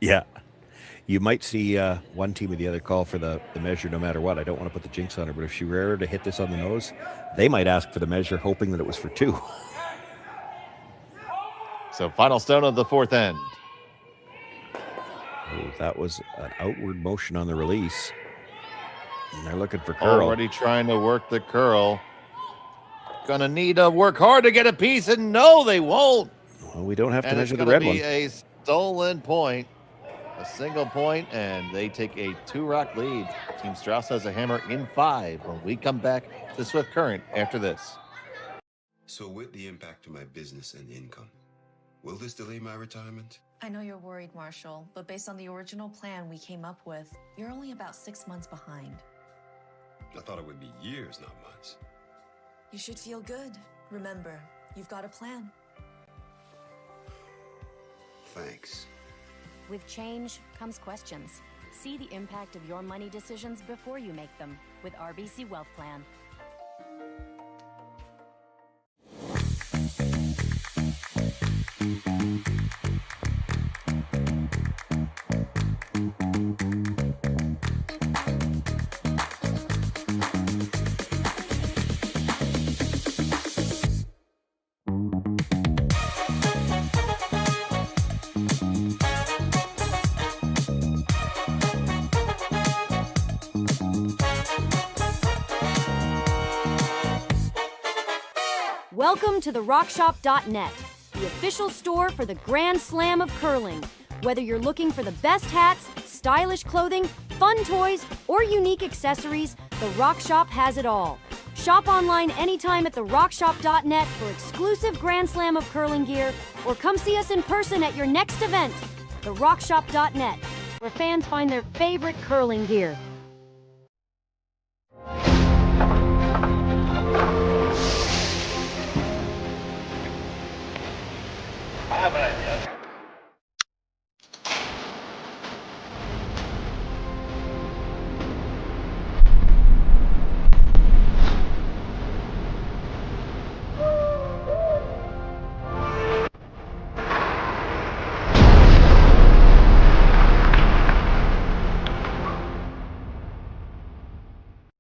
B: Yeah. You might see one team or the other call for the measure no matter what. I don't want to put the jinx on her, but if she were to hit this on the nose, they might ask for the measure hoping that it was for two.
A: So final stone of the fourth end.
B: Oh, that was an outward motion on the release. And they're looking for curl.
A: Already trying to work the curl. Gonna need to work hard to get a piece, and no, they won't.
B: Well, we don't have to
A: And
B: measure
A: it's
B: the
A: gonna
B: red one.
A: be a stolen point. A single point, and they take a 2-rock lead. Team Strouse has a hammer in 5 when we come back to Swift Current after this.
K: So with the impact to my business and income, will this delay my retirement?
C: I know you're worried, Marshall, but based on the original plan we came up with, you're only about 6 months behind.
K: I thought it would be years, not months.
C: You should feel good. Remember, you've got a plan.
K: Thanks.
I: With change comes questions. See the impact of your money decisions before you make them with RBC Wealth Plan. Welcome to the RockShop.net, the official store for the Grand Slam of curling. Whether you're looking for the best hats, stylish clothing, fun toys, or unique accessories, the Rock Shop has it all. Shop online anytime at therockshop.net for exclusive Grand Slam of curling gear, or come see us in person at your next event. Therockshop.net, where fans find their favorite curling gear.
L: I have an idea.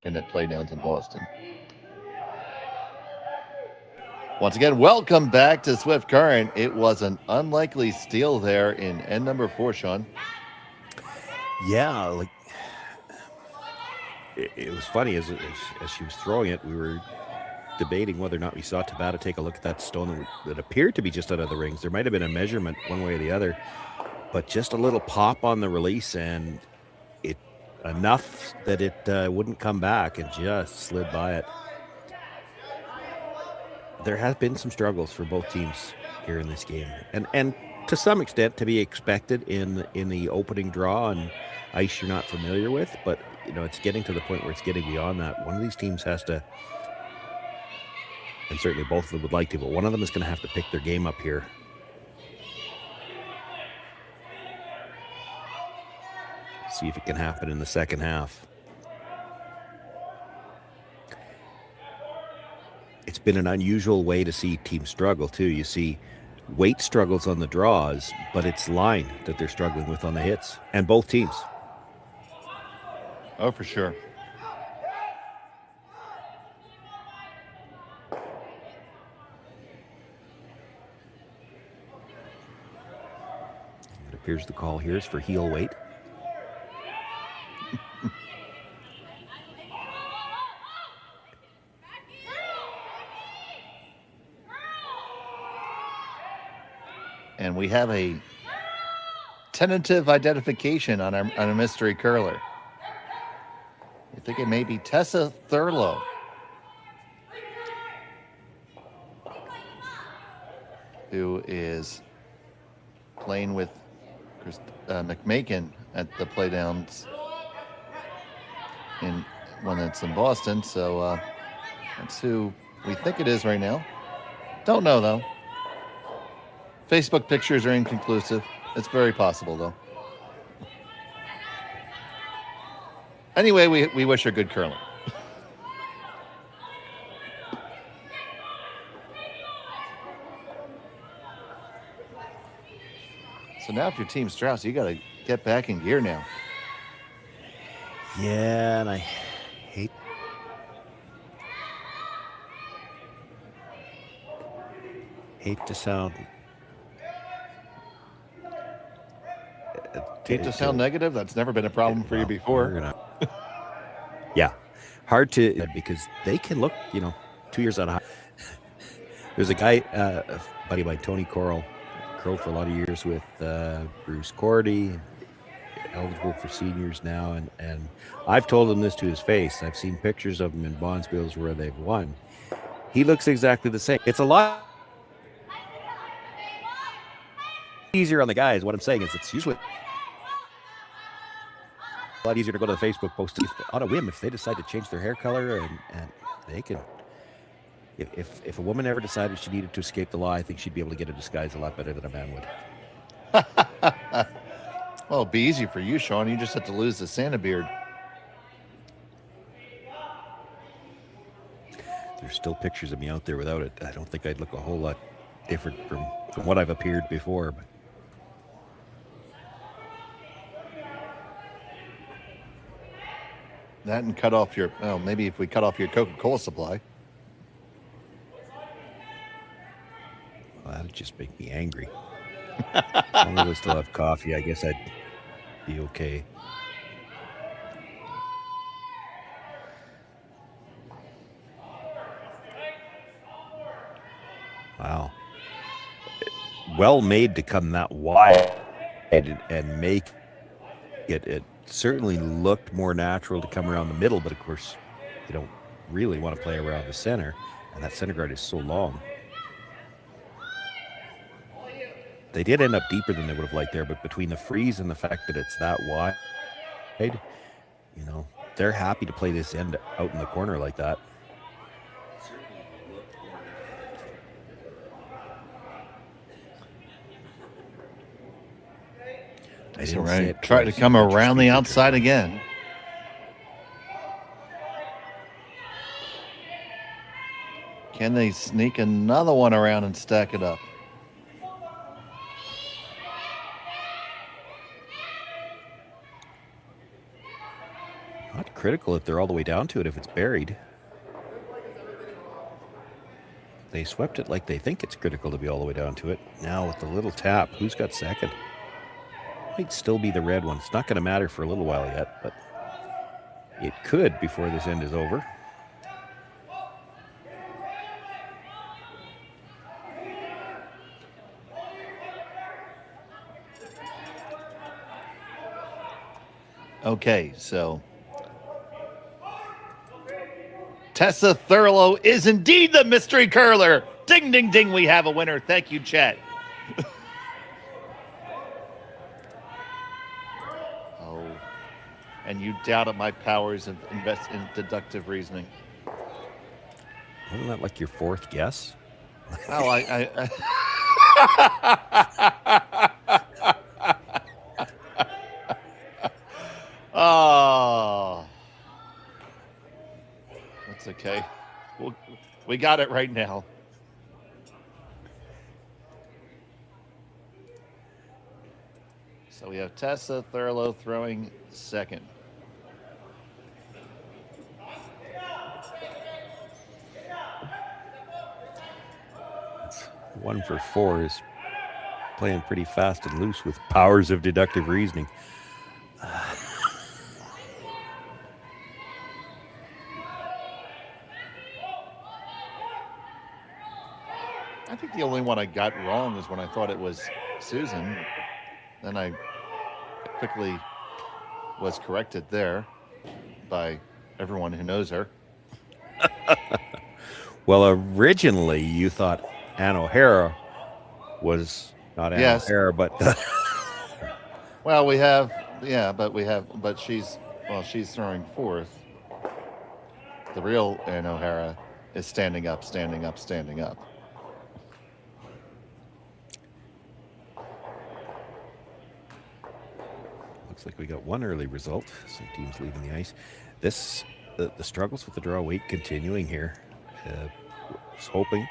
A: And it played down in Boston. Once again, welcome back to Swift Current. It was an unlikely steal there in end number 4, Sean.
B: Yeah, like it was funny as she was throwing it, we were debating whether or not we saw Tabata take a look at that stone that appeared to be just out of the rings. There might have been a measurement one way or the other, but just a little pop on the release, and it enough that it wouldn't come back and just slid by it. There have been some struggles for both teams here in this game, and to some extent to be expected in the opening draw and ice you're not familiar with, but you know, it's getting to the point where it's getting beyond that. One of these teams has to, and certainly both of them would like to, but one of them is going to have to pick their game up here. See if it can happen in the second half. It's been an unusual way to see teams struggle too. You see weight struggles on the draws, but it's line that they're struggling with on the hits, and both teams.
A: Oh, for sure.
B: It appears the call here is for heel weight.
A: And we have a tentative identification on a mystery curler. I think it may be Tessa Thurlow. Who is playing with McMakin at the playdowns when it's in Boston. So that's who we think it is right now. Don't know, though. Facebook pictures are inconclusive. It's very possible, though. Anyway, we wish her good curling. So now if your team's Strouse, you got to get back in gear now.
B: Yeah, and I hate to sound
A: negative. That's never been a problem for you before.
B: Yeah, hard to, because they can look, 2 years out of high. There's a guy, a buddy of mine, Tony Corral, curled for a lot of years with Bruce Cordy, eligible for seniors now, and I've told him this to his face. I've seen pictures of him in Bondsbills where they've won. He looks exactly the same. It's a lot easier on the guys. What I'm saying is it's usually a lot easier to go to the Facebook post on a whim if they decide to change their hair color, and they can. If a woman ever decided she needed to escape the law, I think she'd be able to get a disguise a lot better than a man would.
A: Well, it'd be easy for you, Sean. You just have to lose the Santa beard.
B: There's still pictures of me out there without it. I don't think I'd look a whole lot different from what I've appeared before. But
A: that and cut off your, maybe if we cut off your Coca-Cola supply.
B: Well, that'd just make me angry. As long as I still have coffee, I guess I'd be okay. Wow. Well made to come that wide and make it. It certainly looked more natural to come around the middle, but of course, you don't really want to play around the center, and that center guard is so long. They did end up deeper than they would have liked there, but between the freeze and the fact that it's that wide, you know, they're happy to play this end out in the corner like that.
A: That's all right. Try to come around the outside again. Can they sneak another one around and stack it up?
B: Not critical if they're all the way down to it if it's buried. They swept it like they think it's critical to be all the way down to it. Now with the little tap, who's got second? Might still be the red one. It's not going to matter for a little while yet, but it could before this end is over.
A: Okay, so Tessa Thurlow is indeed the mystery curler. Ding, ding, ding. We have a winner. Thank you, chat. Oh, and you doubted my powers of in deductive reasoning.
B: Wasn't that like your fourth guess?
A: Oh, oh, that's okay. We got it right now. So we have Tessa Thurlow throwing second.
B: One for four is playing pretty fast and loose with powers of deductive reasoning.
A: I think the only one I got wrong is when I thought it was Susan. Then I quickly was corrected there by everyone who knows her.
B: Well, originally you thought Ann O'Hara was not Ann O'Hara, but
A: well, we have, but she's throwing fourth. The real Ann O'Hara is standing up, standing up, standing up.
B: Looks like we got one early result. Some teams leaving the ice. The struggles with the draw weight continuing here. Was hoping,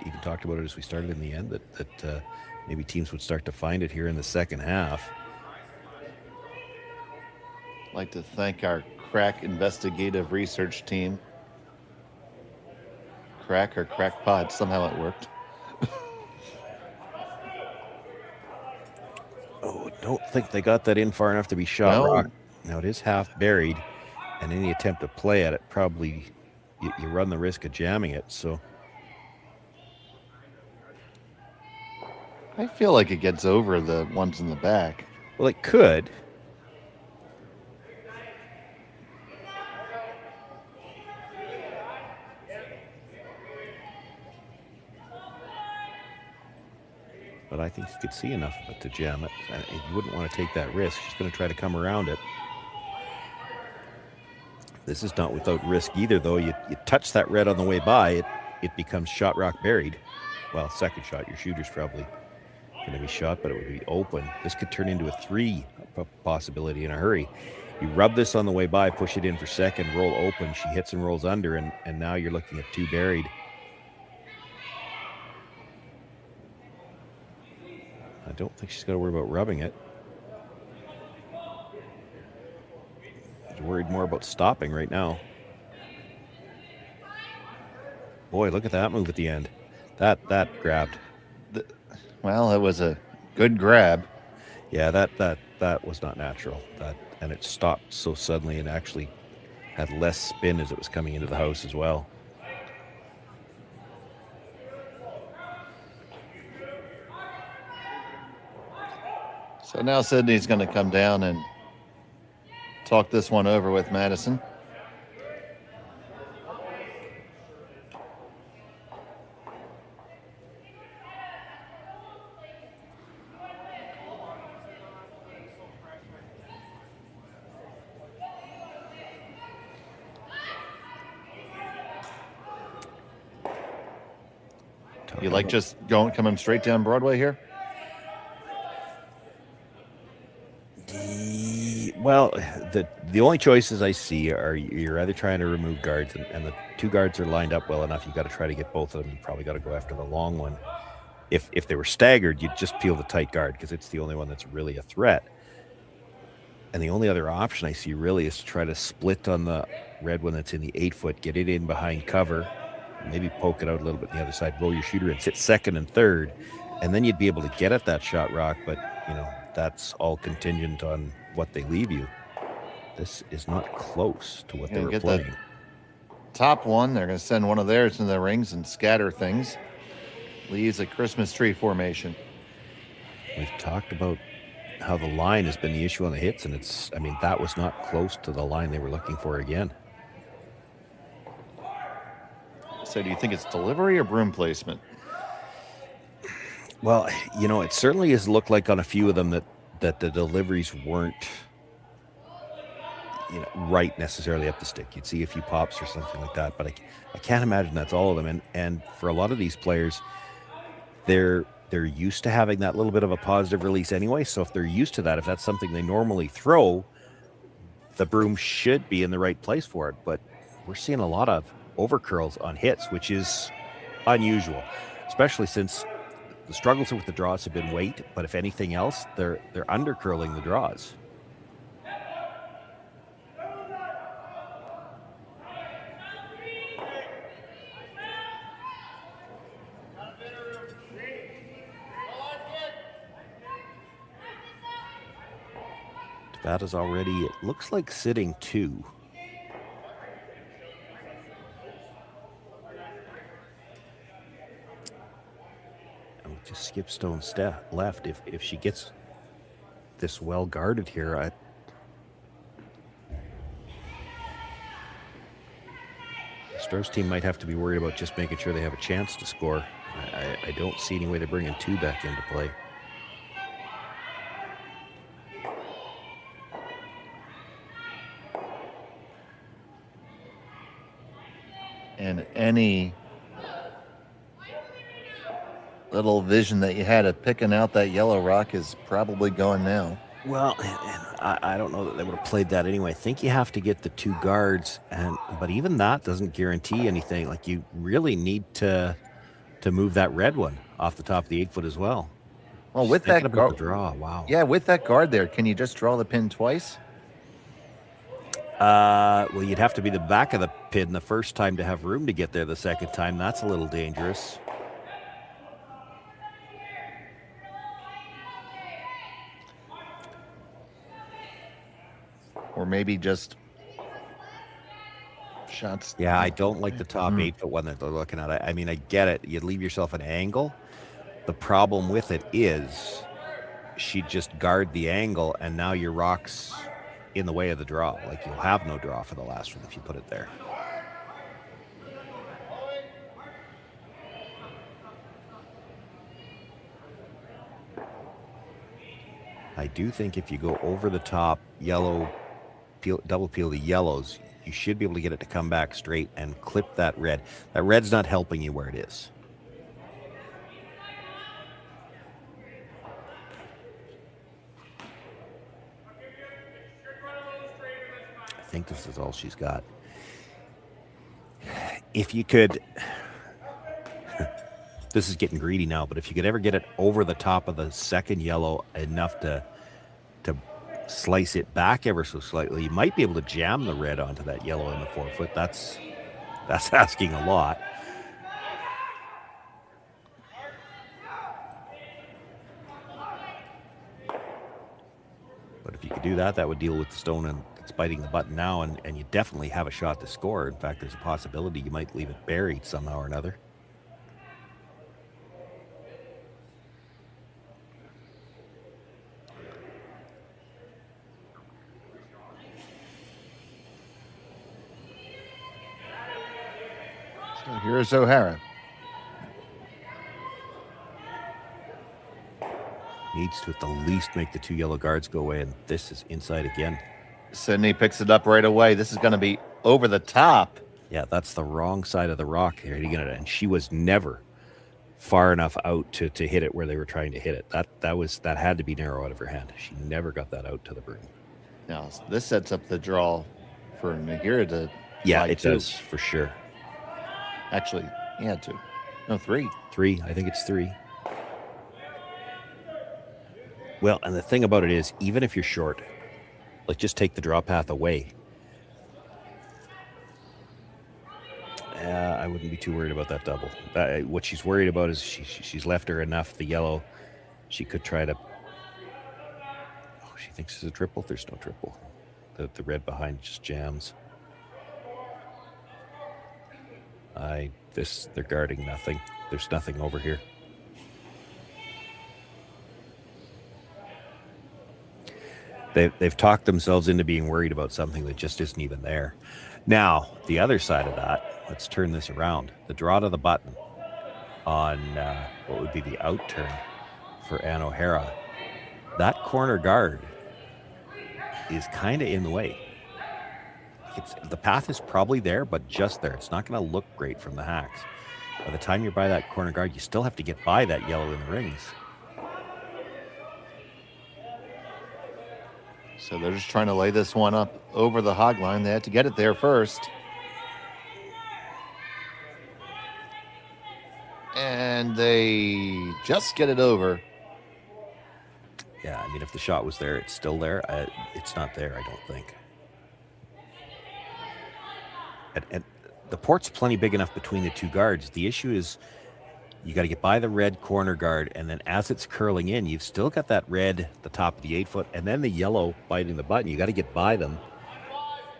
B: even talked about it as we started in the end, that maybe teams would start to find it here in the second half.
A: I'd like to thank our crack investigative research team. Crack or crackpot, somehow it worked.
B: Oh, don't think they got that in far enough to be shot rock. Now it is half buried, and any attempt to play at it, probably you run the risk of jamming it. So
A: I feel like it gets over the ones in the back.
B: Well, it could. But I think you could see enough of it to jam it. You wouldn't want to take that risk. She's going to try to come around it. This is not without risk either, though. You touch that red on the way by, it becomes shot rock buried. Well, second shot, your shooter's probably going to be shot, but it would be open. This could turn into a 3 possibility in a hurry. You rub this on the way by, push it in for second, roll open. She hits and rolls under, and now you're looking at 2 buried. I don't think she's got to worry about rubbing it. She's worried more about stopping right now. Boy, look at that move at the end. That grabbed.
A: Well, it was a good grab.
B: Yeah, that was not natural. And it stopped so suddenly and actually had less spin as it was coming into the house as well.
A: So now Sydney's going to come down and talk this one over with Madison. You like just coming straight down Broadway here?
B: Well, the only choices I see are you're either trying to remove guards, and the two guards are lined up well enough. You got to try to get both of them. You probably got to go after the long one. If they were staggered, you'd just peel the tight guard because it's the only one that's really a threat. And the only other option I see really is to try to split on the red one that's in the 8-foot, get it in behind cover, maybe poke it out a little bit on the other side, roll your shooter and sit second and third, and then you'd be able to get at that shot rock. But that's all contingent on what they leave you. This is not close to what they were playing.
A: The top one, they're going to send one of theirs into the rings and scatter things. Leaves a Christmas tree formation.
B: We've talked about how the line has been the issue on the hits, and that was not close to the line they were looking for again.
A: So do you think it's delivery or broom placement?
B: Well, it certainly has looked like on a few of them that the deliveries weren't, right necessarily up the stick. You'd see a few pops or something like that, but I can't imagine that's all of them. And for a lot of these players, they're used to having that little bit of a positive release anyway. So if they're used to that, if that's something they normally throw, the broom should be in the right place for it. But we're seeing a lot of overcurls on hits, which is unusual, especially since the struggles with the draws have been weight, but if anything else, they're undercurling the draws. Tabata's already, it looks like sitting 2. Just skip stone step left. If she gets this well guarded here, the Strouse team might have to be worried about just making sure they have a chance to score. I don't see any way they're bringing 2 back into play.
A: And any little vision that you had of picking out that yellow rock is probably gone now.
B: Well, and I don't know that they would have played that anyway. I think you have to get the 2 guards, but even that doesn't guarantee anything. Like, you really need to move that red one off the top of the 8-foot as well.
A: Well, with that guard,
B: draw, wow.
A: Yeah, with that guard there, can you just draw the pin twice?
B: Well, you'd have to be the back of the pin the first time to have room to get there the second time. That's a little dangerous.
A: Or maybe just shots.
B: Yeah, I don't like the top 8-foot one that they're looking at. I mean, I get it. You leave yourself an angle. The problem with it is she'd just guard the angle, and now your rock's in the way of the draw. Like, you'll have no draw for the last one if you put it there. I do think if you go over the top yellow, double peel the yellows, you should be able to get it to come back straight and clip that red. That red's not helping you where it is. I think this is all she's got. If you could, this is getting greedy now, but if you could ever get it over the top of the second yellow enough to slice it back ever so slightly, you might be able to jam the red onto that yellow in the 4-foot. That's asking a lot. But if you could do that, that would deal with the stone and it's biting the button now, and you definitely have a shot to score. In fact, there's a possibility you might leave it buried somehow or another.
A: So here's O'Hara.
B: Needs to at the least make the 2 yellow guards go away, and this is inside again.
A: Sydney picks it up right away. This is going to be over the top.
B: Yeah, that's the wrong side of the rock here. And she was never far enough out to hit it where they were trying to hit it. That had to be narrow out of her hand. She never got that out to the broom.
A: Now, this sets up the draw for Nahira to
B: Yeah,
A: flag
B: it
A: 2.
B: does for sure.
A: Actually, he had 2. No, 3.
B: 3. I think it's 3. Well, and the thing about it is, even if you're short, like just take the draw path away. I wouldn't be too worried about that double. What she's worried about is she's left her enough, the yellow. She could try to... Oh, she thinks it's a triple. There's no triple. The red behind just jams. They're guarding nothing. There's nothing over here. They've talked themselves into being worried about something that just isn't even there. Now, the other side of that, let's turn this around. The draw to the button on what would be the out turn for Ann O'Hara. That corner guard is kind of in the way. The path is probably there, but just there. It's not going to look great from the hacks. By the time you're by that corner guard, you still have to get by that yellow in the rings.
A: So they're just trying to lay this one up over the hog line. They had to get it there first. And they just get it over.
B: Yeah, I mean, if the shot was there, it's still there. It's not there, I don't think. And the port's plenty big enough between the two guards. The issue is you got to get by the red corner guard, and then as it's curling in, you've still got that red, the top of the 8-foot, and then the yellow biting the button. You got to get by them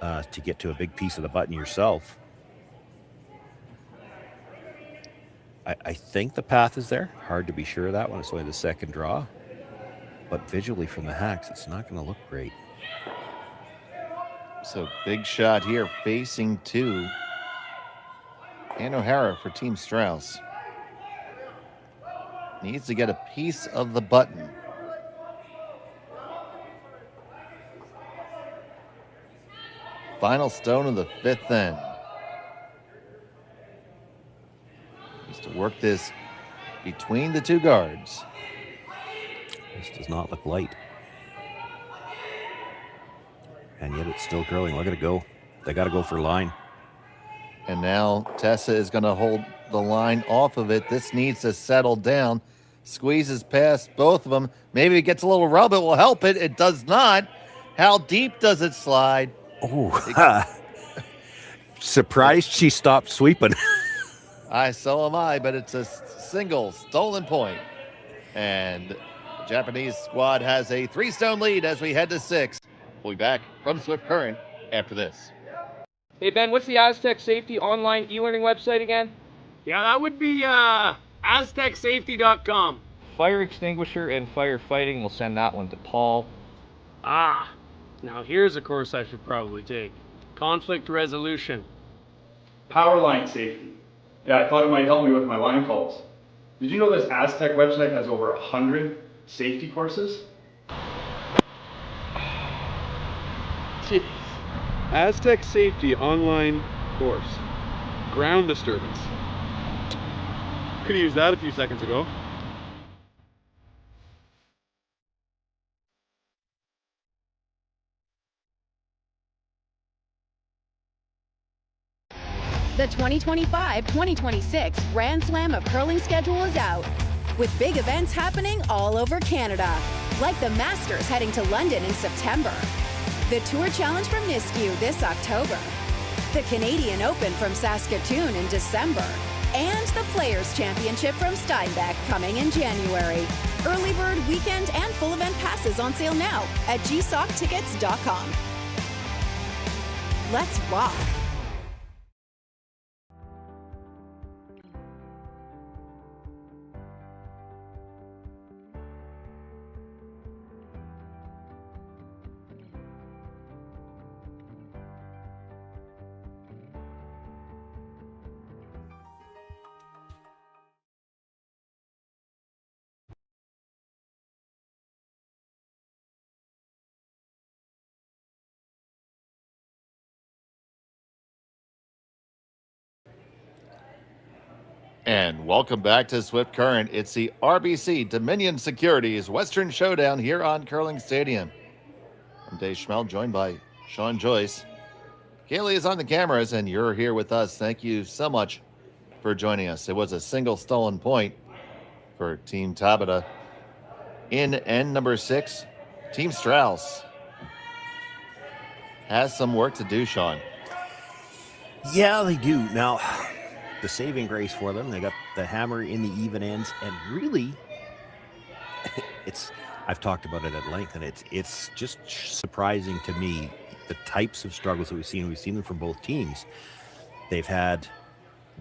B: to get to a big piece of the button yourself. I think the path is there. Hard to be sure of that one. It's only the second draw. But visually from the hacks, it's not going to look great.
A: So big shot here, facing 2. Ann O'Hara for Team Strouse. Needs to get a piece of the button. Final stone of the 5th end. Needs to work this between the two guards.
B: This does not look light. And yet it's still curling. Look at it go. They got to go for line.
A: And now Tessa is going to hold the line off of it. This needs to settle down. Squeezes past both of them. Maybe it gets a little rub. It will help it. It does not. How deep does it slide?
B: Oh, surprised she stopped sweeping.
A: So am I, but it's a single stolen point. And the Japanese squad has a 3-stone lead as we head to 6. We'll be back from Swift Current after this.
D: Hey, Ben, what's the Aztec Safety online e-learning website again?
E: Yeah, that would be aztecsafety.com.
D: Fire extinguisher and firefighting. We'll send that one to Paul.
E: Now here's a course I should probably take. Conflict resolution.
F: Power line safety. Yeah, I thought it might help me with my line calls. Did you know this Aztec website has over 100 safety courses?
G: Jeez. Aztec Safety online course. Ground disturbance. Could have used that a few seconds ago.
H: The 2025-2026 Grand Slam of Curling schedule is out, with big events happening all over Canada, like the Masters heading to London in September, the Tour Challenge from Nisku this October, the Canadian Open from Saskatoon in December, and the Players' Championship from Steinbeck coming in January. Early bird weekend and full event passes on sale now at gsoctickets.com. Let's rock!
A: And welcome back to Swift Current. It's the RBC Dominion Securities Western Showdown here on Curling Stadium. I'm Dave Schmel, joined by Sean Joyce. Kaylee is on the cameras, and you're here with us. Thank you so much for joining us. It was a single stolen point for Team Tabata. In end number 6, Team Strouse has some work to do, Sean.
B: Yeah, they do. Now, the saving grace for them, they got the hammer in the even ends, and really, I've talked about it at length, and it's just surprising to me the types of struggles that we've seen. We've seen them from both teams. They've had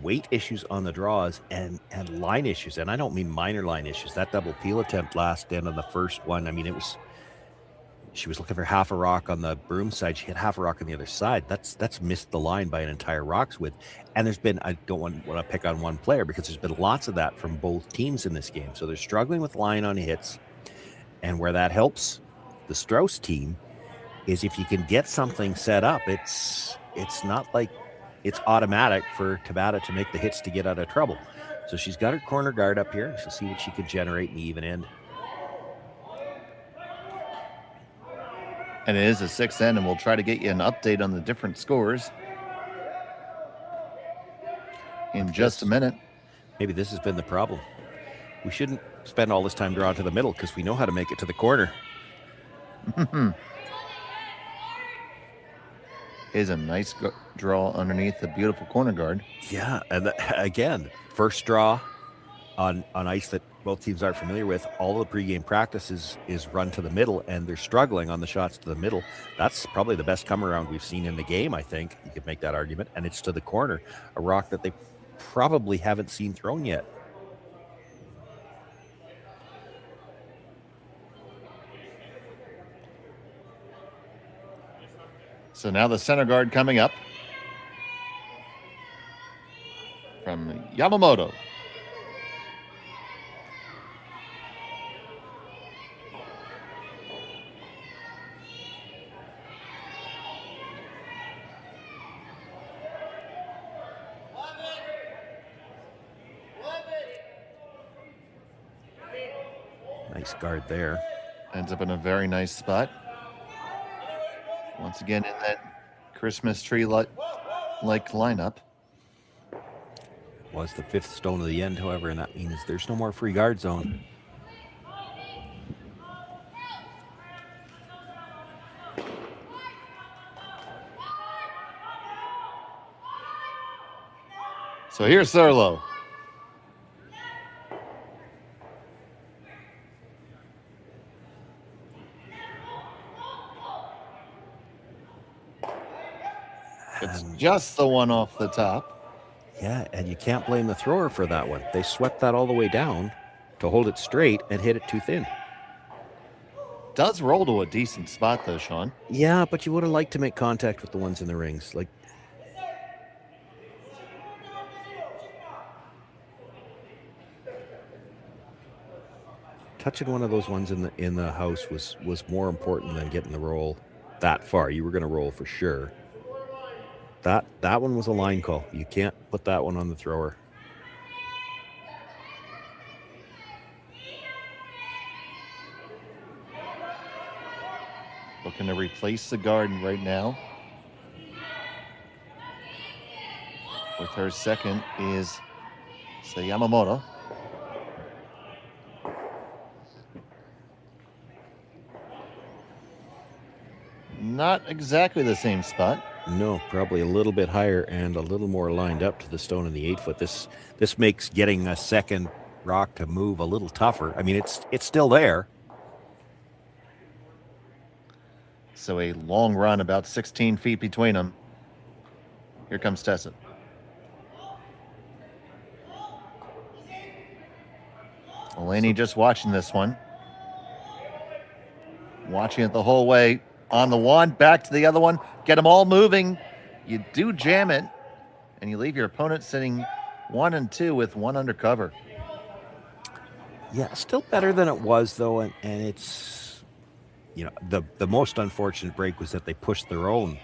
B: weight issues on the draws and line issues, and I don't mean minor line issues. That double peel attempt last end on the first one, I mean, she was looking for half a rock on the broom side. She hit half a rock on the other side. That's missed the line by an entire rock's width. And there's been, I don't want to pick on one player because there's been lots of that from both teams in this game. So they're struggling with line on hits. And where that helps the Strouse team is if you can get something set up, it's not like it's automatic for Tabata to make the hits to get out of trouble. So she's got her corner guard up here. She'll see what she can generate in the even end.
A: And it is a 6th end, and we'll try to get you an update on the different scores in just a minute.
B: Maybe this has been the problem. We shouldn't spend all this time drawing to the middle because we know how to make it to the corner.
A: Is a nice draw underneath the beautiful corner guard.
B: Yeah, and again, first draw on ice that both teams aren't familiar with. All the pregame practice is run to the middle, and they're struggling on the shots to the middle. That's probably the best come around we've seen in the game, I think. You could make that argument, and it's to the corner, a rock that they probably haven't seen thrown yet.
A: So now the center guard coming up from Yamamoto.
B: Nice guard there.
A: Ends up in a very nice spot. Once again in that Christmas tree-like lineup.
B: Was the 5th stone of the end, however, and that means there's no more free guard zone.
A: So here's Thurlow. It's just the one off the top.
B: Yeah, and you can't blame the thrower for that one. They swept that all the way down to hold it straight and hit it too thin.
A: Does roll to a decent spot, though, Sean.
B: Yeah, but you would have liked to make contact with the ones in the rings. Like, touching one of those ones in the house was more important than getting the roll that far. You were going to roll for sure. That one was a line call. You can't put that one on the thrower.
A: Looking to replace the guard right now. With her second is Yamamoto. Not exactly the same spot.
B: No, probably a little bit higher and a little more lined up to the stone in the 8-foot. This makes getting a second rock to move a little tougher. I mean, it's still there.
A: So a long run, about 16 feet between them. Here comes Tessa. Delaney just watching this one. Watching it the whole way. On the one, back to the other one. Get them all moving. You do jam it, and you leave your opponent sitting 1 and 2 with one undercover.
B: Yeah, still better than it was, though, and it's, you know, the most unfortunate break was that they pushed their own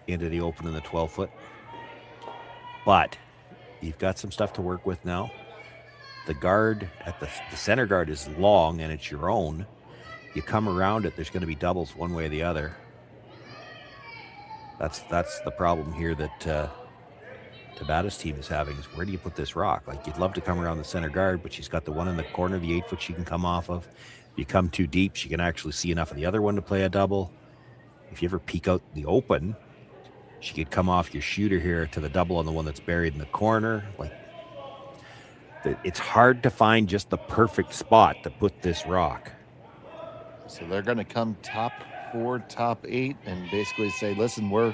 B: into the open in the 12-foot. But You've got some stuff to work with now. The guard at the center guard is long, and it's your own. You come around it, there's going to be doubles one way or the other. That's the problem here that Tabata's team is having, is where do you put this rock? Like, you'd love to come around the center guard, but she's got the one in the corner, the 8-foot she can come off of. If you come too deep, she can actually see enough of the other one to play a double. If you ever peek out the open, she could come off your shooter here to the double on the one that's buried in the corner. Like, it's hard to find just the perfect spot to put this rock.
A: So they're going to come top 4, top 8, and basically say, listen, we're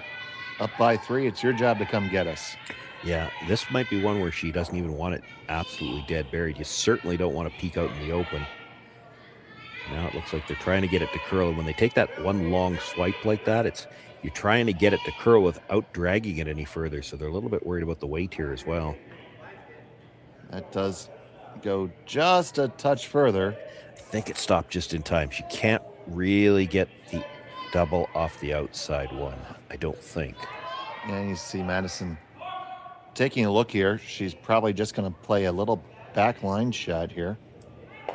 A: up by 3. It's your job to come get us.
B: Yeah, this might be one where she doesn't even want it absolutely dead buried. You certainly don't want to peek out in the open. Now it looks like they're trying to get it to curl. And when they take that one long swipe like that, you're trying to get it to curl without dragging it any further. So they're a little bit worried about the weight here as well.
A: That does go just a touch further.
B: I think it stopped just in time. She can't really get the double off the outside one, I don't think.
A: Yeah, you see Madison taking a look here. She's probably just going to play a little back line shot here. A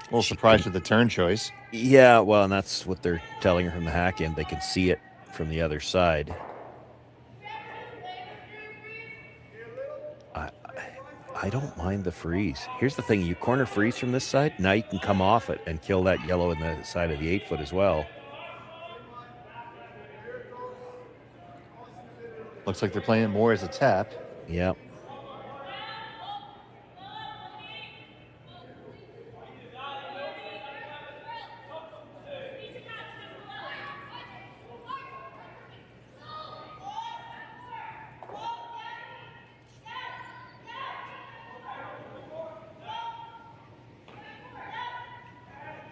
A: little surprised with the turn choice.
B: Yeah, well, and that's what they're telling her from the hack end. They can see it from the other side. I don't mind the freeze. Here's the thing. You corner freeze from this side, now you can come off it and kill that yellow in the side of the 8-foot as well.
A: Looks like they're playing it more as a tap.
B: Yep.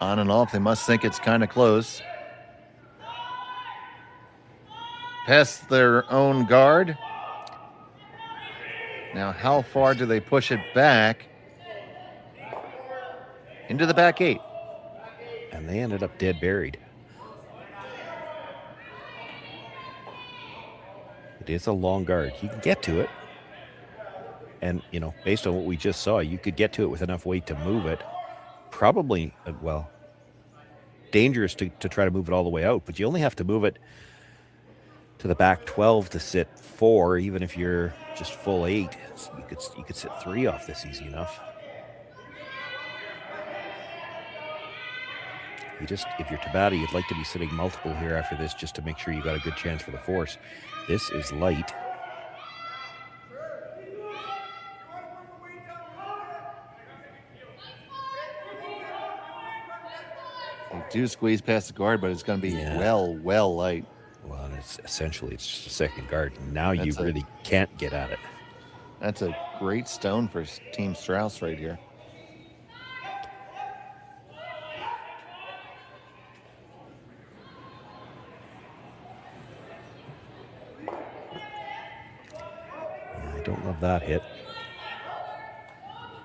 A: On and off, they must think it's kind of close. Past their own guard. Now, how far do they push it back? Into the back 8.
B: And they ended up dead buried. It is a long guard. You can get to it. And, based on what we just saw, you could get to it with enough weight to move it. Probably, dangerous to try to move it all the way out, but you only have to move it to the back 12 to sit 4, even if you're just full 8. You could sit 3 off this easy enough. If you're Tabata, you'd like to be sitting multiple here after this just to make sure you got a good chance for the force. This is light.
A: They do squeeze past the guard, but it's going to be well light.
B: Well, it's just a second guard. Now you really can't get at it.
A: That's a great stone for Team Strouse right here.
B: I don't love that hit.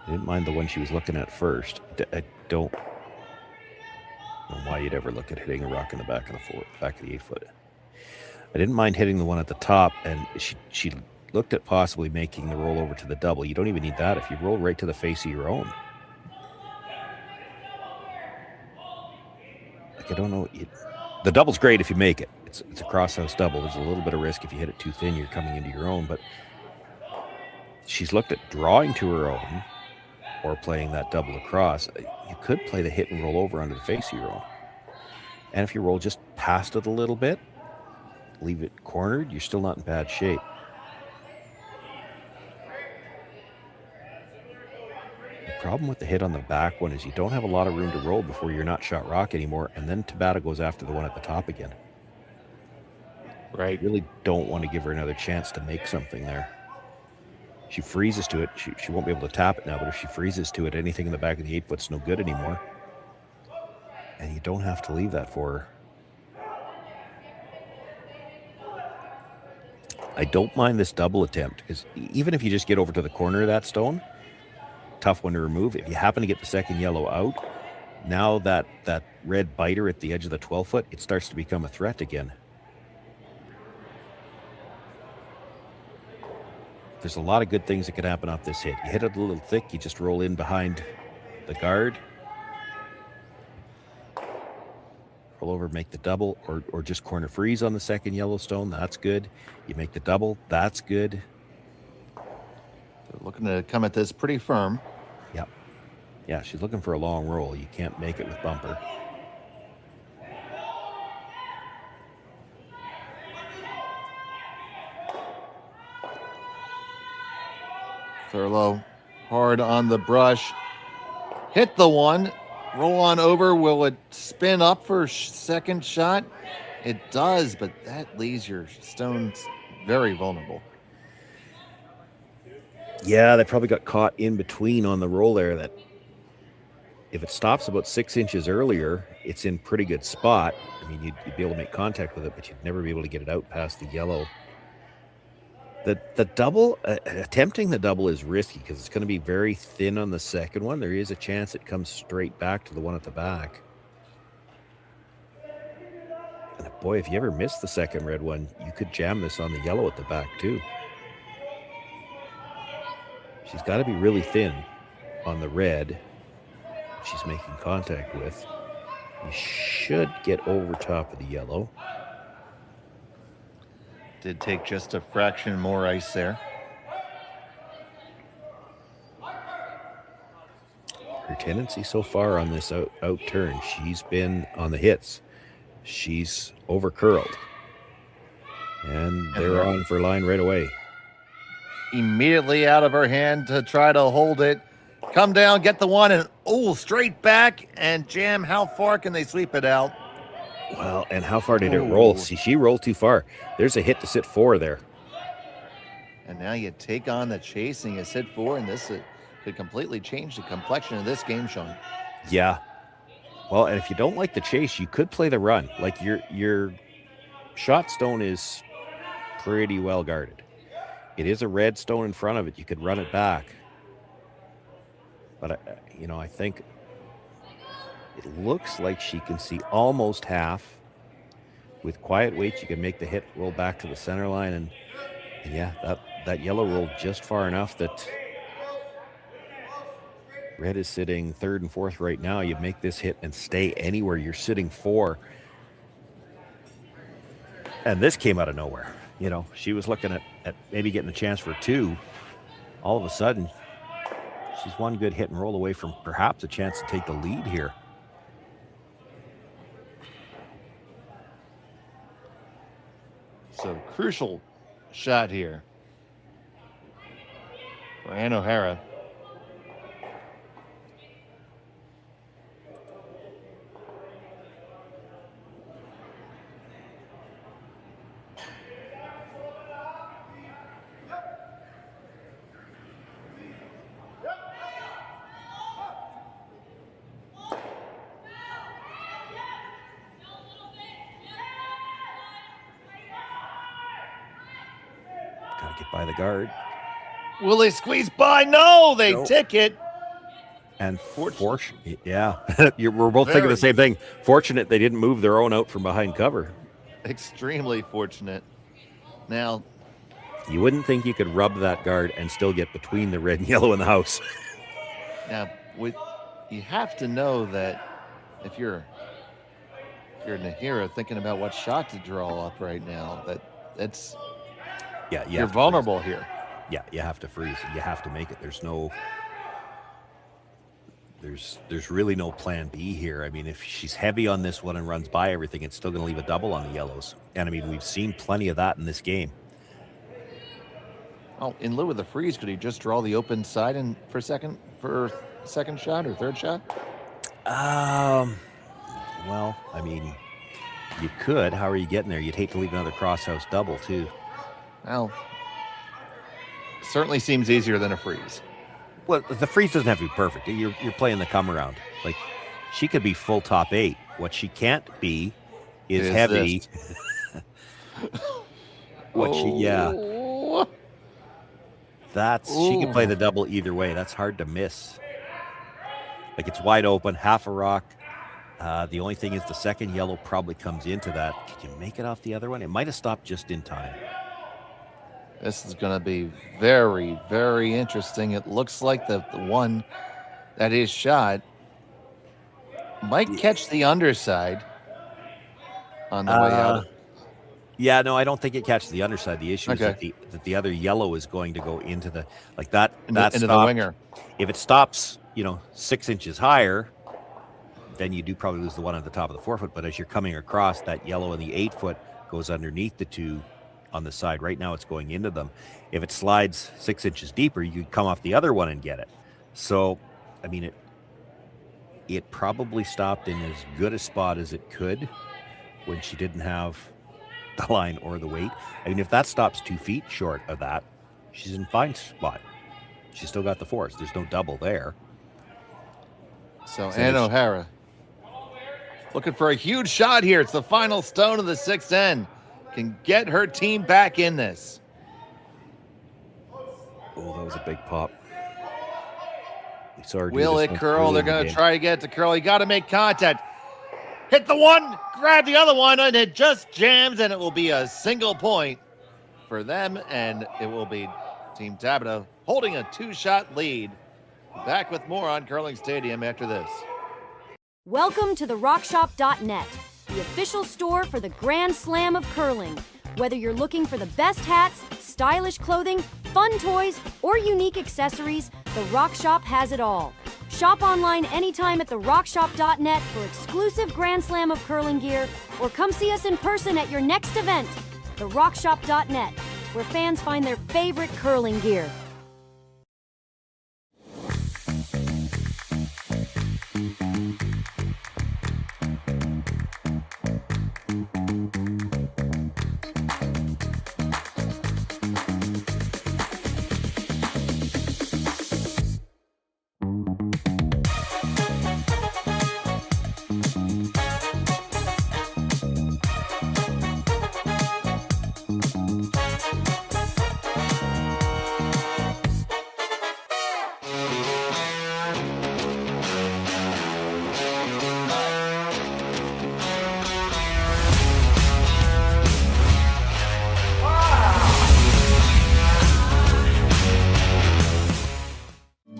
B: I didn't mind the one she was looking at first. I don't know why you'd ever look at hitting a rock in the back of the 8-foot. I didn't mind hitting the one at the top, and she looked at possibly making the roll over to the double. You don't even need that if you roll right to the face of your own. Like, I don't know. The double's great if you make it. It's a crosshouse double. There's a little bit of risk if you hit it too thin, you're coming into your own, but she's looked at drawing to her own or playing that double across. You could play the hit and roll over under the face of your own. And if you roll just past it a little bit, leave it cornered, you're still not in bad shape. The problem with the hit on the back one is you don't have a lot of room to roll before you're not shot rock anymore, and then Tabata goes after the one at the top again.
A: Right.
B: You really don't want to give her another chance to make something there. She freezes to it. She won't be able to tap it now, but if she freezes to it, anything in the back of the 8-foot's no good anymore. And you don't have to leave that for her. I don't mind this double attempt, because even if you just get over to the corner of that stone, tough one to remove. If you happen to get the second yellow out, now that red biter at the edge of the 12-foot, it starts to become a threat again. There's a lot of good things that could happen off this hit. You hit it a little thick, you just roll in behind the guard. Roll over, make the double, or just corner freeze on the second Yellowstone. That's good. You make the double. That's good.
A: They're looking to come at this pretty firm.
B: Yep. Yeah, she's looking for a long roll. You can't make it with bumper.
A: Thurlow hard on the brush. Hit the one. Roll on over. Will it spin up for second shot? It does, but that leaves your stones very vulnerable.
B: Yeah, they probably got caught in between on the roll there. That if it stops about 6 inches earlier, it's in pretty good spot. I mean, you'd be able to make contact with it, but you'd never be able to get it out past the yellow. The double, attempting the double is risky because it's going to be very thin on the second one. There is a chance it comes straight back to the one at the back. And boy, if you ever miss the second red one, you could jam this on the yellow at the back too. She's got to be really thin on the red she's making contact with. You should get over top of the yellow.
A: Did take just a fraction more ice there.
B: Her tendency so far on this out turn, she's been on the hits. She's over curled. And they're on for line right away.
A: Immediately out of her hand to try to hold it. Come down, get the one, and straight back and jam. How far can they sweep it out?
B: Well, and how far did it roll? See, she rolled too far. There's a hit to sit 4 there.
A: And now you take on the chasing, you sit 4, and this could completely change the complexion of this game, Sean.
B: Yeah. Well, and if you don't like the chase, you could play the run. Like your shot stone is pretty well guarded. It is a red stone in front of it. You could run it back. But, I think it looks like she can see almost half. With quiet weight, you can make the hit roll back to the center line. And yeah, that yellow rolled just far enough that red is sitting 3rd and 4th right now. You make this hit and stay anywhere. You're sitting 4. And this came out of nowhere. She was looking at maybe getting a chance for 2. All of a sudden, she's one good hit and roll away from perhaps a chance to take the lead here.
A: So crucial shot here for Ann O'Hara.
B: Get by the guard.
A: Will they squeeze by? No, they tick it.
B: And fortunate, yeah. We're both thinking the same thing. Fortunate they didn't move their own out from behind cover.
A: Extremely fortunate. Now,
B: you wouldn't think you could rub that guard and still get between the red and yellow in the house.
A: Now, you have to know that if you're Nahira thinking about what shot to draw up right now, that's you're vulnerable here.
B: Yeah, you have to freeze. You have to make it. There's really no plan B here. I mean, if she's heavy on this one and runs by everything, it's still going to leave a double on the yellows. And I mean, we've seen plenty of that in this game.
A: Oh, in lieu of the freeze, could he just draw the open side for second shot or third shot?
B: Well, I mean, you could. How are you getting there? You'd hate to leave another crosshouse double too.
A: Well, certainly seems easier than a freeze.
B: Well, the freeze doesn't have to be perfect. You're playing the come around. Like, she could be full top 8. What she can't be is heavy. She can play the double either way. That's hard to miss. Like, it's wide open, half a rock. The only thing is the second yellow probably comes into that. Could you make it off the other one? It might have stopped just in time.
A: This is going to be very, very interesting. It looks like the one that is shot might catch the underside on the way out.
B: Yeah, no, I don't think it catches the underside. The issue is
A: Okay.
B: that the other yellow is going to go into the like that
A: Into the winger.
B: If it stops, 6 inches higher, then you do probably lose the one at the top of the 4 foot. But as you're coming across, that yellow and the 8 foot goes underneath the two on the side. Right now, it's going into them. If it slides 6 inches deeper, you could come off the other one and get it. So, I mean, it probably stopped in as good a spot as it could when she didn't have the line or the weight. I mean, if that stops 2 feet short of that, she's in fine spot. She's still got the force. There's no double there.
A: So Ann O'Hara looking for a huge shot here. It's the final stone of the 6th end. Can get her team back in this.
B: Oh, that was a big pop.
A: Will it curl? They're going to try to get it to curl. You got to make contact. Hit the one, grab the other one, and it just jams, and it will be a single point for them, and it will be Team Tabata holding a 2-shot lead. Back with more on Curling Stadium after this.
I: Welcome to the RockShop.net, the official store for the Grand Slam of curling. Whether you're looking for the best hats, stylish clothing, fun toys, or unique accessories, the Rock Shop has it all. Shop online anytime at therockshop.net for exclusive Grand Slam of curling gear, or come see us in person at your next event. Therockshop.net, where fans find their favorite curling gear.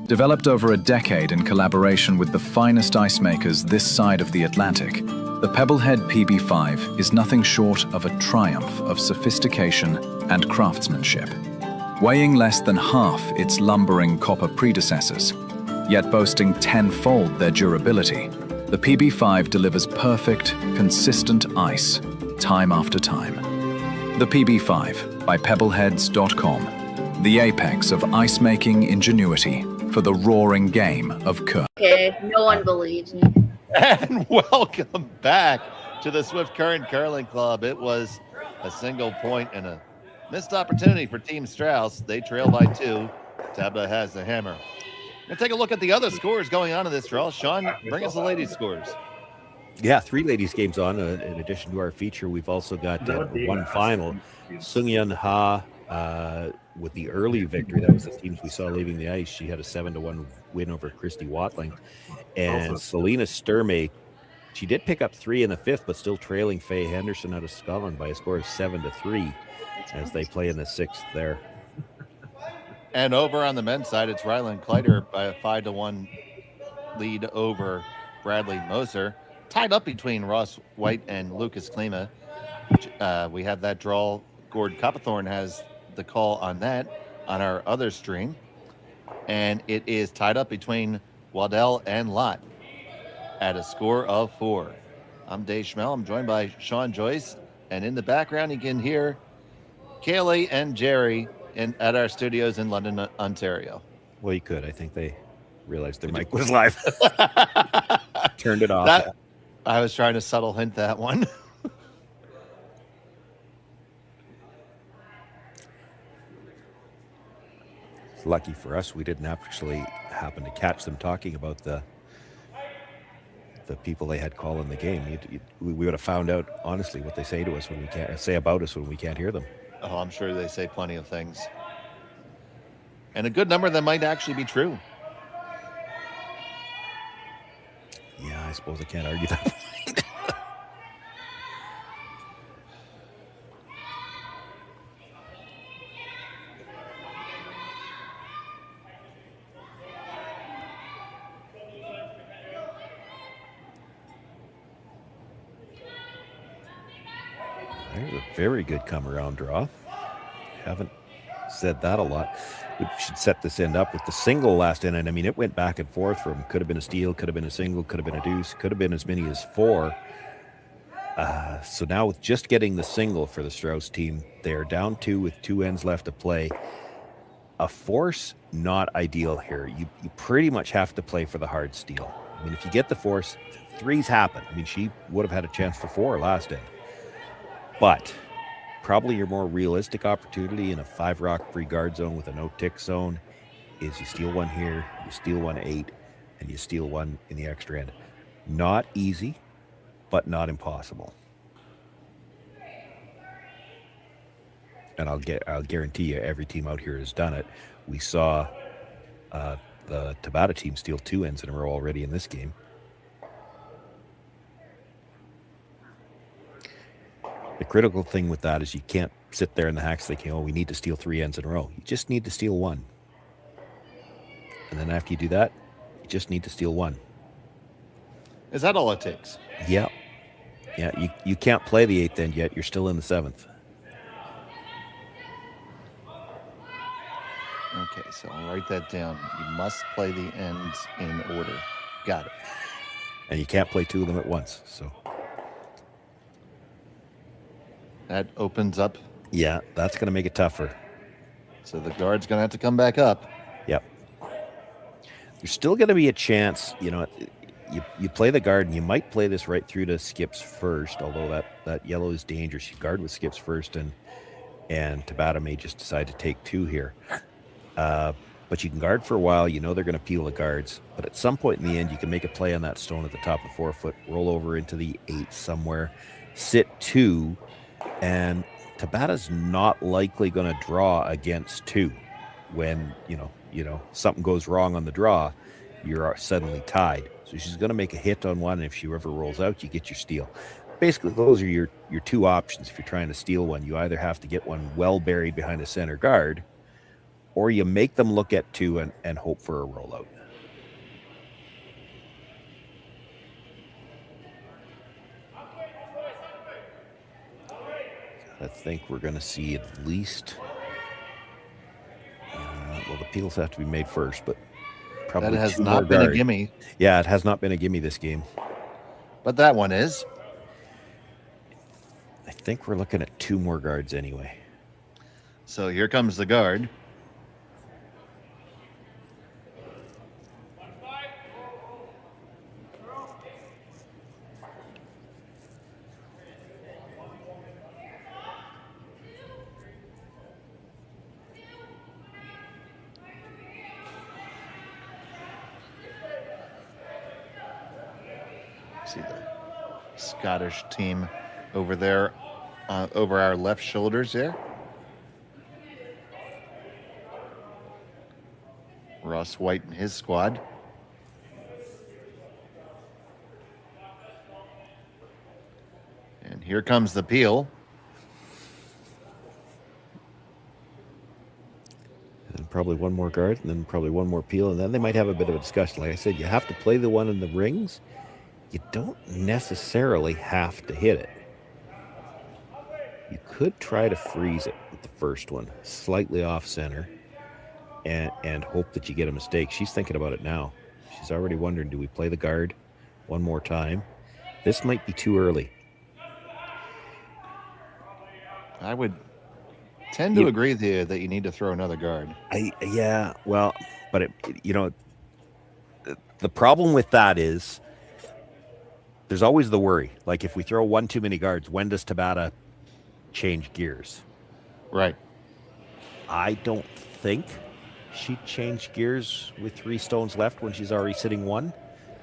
J: Developed over a decade in collaboration with the finest ice makers this side of the Atlantic, the Pebblehead PB5 is nothing short of a triumph of sophistication and craftsmanship. Weighing less than half its lumbering copper predecessors, yet boasting tenfold their durability, the PB5 delivers perfect, consistent ice, time after time. The PB5 by Pebbleheads.com, the apex of ice-making ingenuity for the roaring game of curling.
M: Okay, no one believes me.
A: And welcome back to the Swift Current Curling Club. It was a single point and a missed opportunity for Team Strouse. They trail by 2. Tabata has the hammer. We'll take a look at the other scores going on in this draw. Sean, bring us the ladies' scores.
B: Yeah, 3 ladies games on. In addition to our feature, we've also got one final. Sung-Yun Ha with the early victory. That was the teams we saw leaving the ice. She had a 7-1 win over Christy Watling. And Selena Sturmey, she did pick up 3 in the 5th, but still trailing Faye Henderson out of Scotland by a score of 7-3 as they play in the 6th there.
A: And over on the men's side, it's Ryland Kleider by a 5-1 lead over Bradley Moser. Tied up between Ross White and Lucas Klima. We have that draw. Gord Copperthorne has the call on that on our other stream. And it is tied up between Waddell and Lott at a score of 4. I'm Dave Schmel. I'm joined by Sean Joyce. And in the background, you can hear Kaylee and Jerry at our studios in London, Ontario.
B: Well, you could. I think they realized their mic was live. Turned it off.
A: I was trying to subtle hint that one.
B: It's lucky for us we didn't actually happen to catch them talking about the people they had calling the game. We would have found out honestly what they say to us when we can't say about us when we can't hear them.
A: Oh, I'm sure they say plenty of things. And a good number that might actually be true.
B: Yeah, I suppose I can't argue that point. There's a very good come around draw. Haven't said that a lot. We should set this end up with the single last inning. I mean, it went back and forth from could have been a steal, could have been a single, could have been a deuce, could have been as many as 4. So now with just getting the single for the Strouse team, they're down 2 with 2 ends left to play. A force, not ideal here. You pretty much have to play for the hard steal. I mean, if you get the force, 3s happen. I mean, she would have had a chance for 4 last end. But probably your more realistic opportunity in a 5 rock free guard zone with a no tick zone is you steal 1 here, you steal 1 8, and you steal 1 in the extra end. Not easy, but not impossible. And I'll guarantee you every team out here has done it. We saw the Tabata team steal 2 ends in a row already in this game. The critical thing with that is you can't sit there in the hacks thinking, oh, we need to steal 3 ends in a row. You just need to steal 1. And then after you do that, you just need to steal 1.
A: Is that all it takes?
B: Yeah. Yeah, you can't play the 8th end yet. You're still in the 7th.
A: Okay, so I'll write that down. You must play the ends in order. Got it.
B: And you can't play 2 of them at once, so.
A: That opens up.
B: Yeah, that's going to make it tougher.
A: So the guard's going to have to come back up.
B: Yep. There's still going to be a chance, you know, you play the guard, and you might play this right through to skips first, although that yellow is dangerous. You guard with skips first, and Tabata may just decide to take 2 here. But you can guard for a while. You know they're going to peel the guards. But at some point in the end, you can make a play on that stone at the top of 4 foot, roll over into the 8 somewhere, sit 2, and Tabata's not likely going to draw against 2 when, you know, something goes wrong on the draw, you're suddenly tied. So she's going to make a hit on 1, and if she ever rolls out, you get your steal. Basically, those are your 2 options if you're trying to steal 1. You either have to get 1 well buried behind a center guard, or you make them look at 2 and hope for a rollout. I think we're going to see at least, well, the peels have to be made first, but probably
A: that has
B: 2
A: not
B: more
A: been
B: guard.
A: a gimme.
B: Yeah, it has not been a gimme this game.
A: But that one is.
B: I think we're looking at 2 more guards anyway.
A: So here comes the guard. See the Scottish team over there, over our left shoulders there. Ross White and his squad. And here comes the peel.
B: And probably 1 more guard, and then probably 1 more peel, and then they might have a bit of a discussion. Like I said, you have to play the 1 in the rings. You don't necessarily have to hit it. You could try to freeze it with the first one, slightly off center, and hope that you get a mistake. She's thinking about it now. She's already wondering, do we play the guard 1 more time? This might be too early.
A: I would tend to agree with you that you need to throw another guard.
B: Yeah, well, but the problem with that is there's always the worry. Like if we throw 1 too many guards, when does Tabata change gears?
A: Right.
B: I don't think she'd change gears with 3 stones left when she's already sitting 1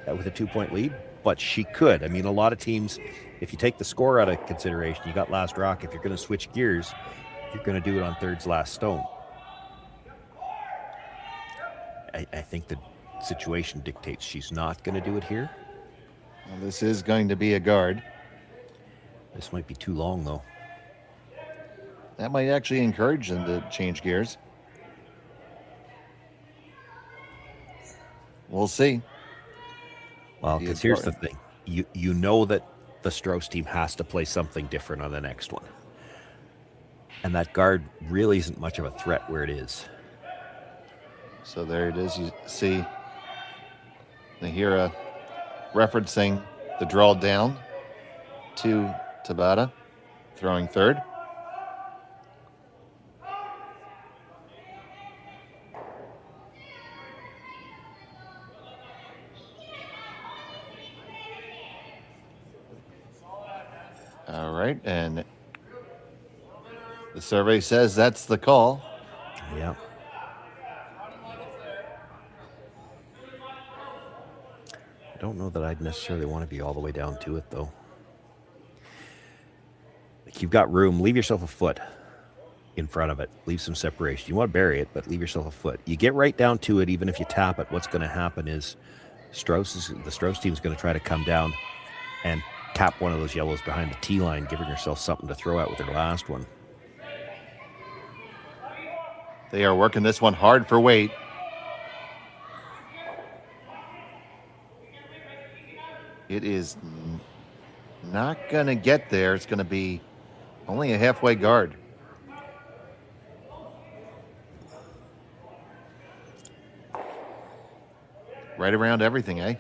B: with a 2-point lead, but she could. I mean, a lot of teams, if you take the score out of consideration, you got last rock. If you're going to switch gears, you're going to do it on 3rd's last stone. I think the situation dictates she's not going to do it here.
A: Well, this is going to be a guard.
B: This might be too long, though.
A: That might actually encourage them to change gears. We'll see.
B: Well, because here's the thing. You know that the Strouse team has to play something different on the next one. And that guard really isn't much of a threat where it is.
A: So there it is. You see Nahira referencing the draw down to Tabata, throwing third. All right, and the survey says that's the call.
B: Yeah. I don't know that I'd necessarily want to be all the way down to it, though. Like, you've got room. Leave yourself a foot in front of it. Leave some separation. You want to bury it, but leave yourself a foot. You get right down to it, even if you tap it, what's going to happen is the Strouse team is going to try to come down and tap one of those yellows behind the tee line, giving herself something to throw out with her last one.
A: They are working this one hard for weight. It is not going to get there. It's going to be only a halfway guard. Right around everything, eh?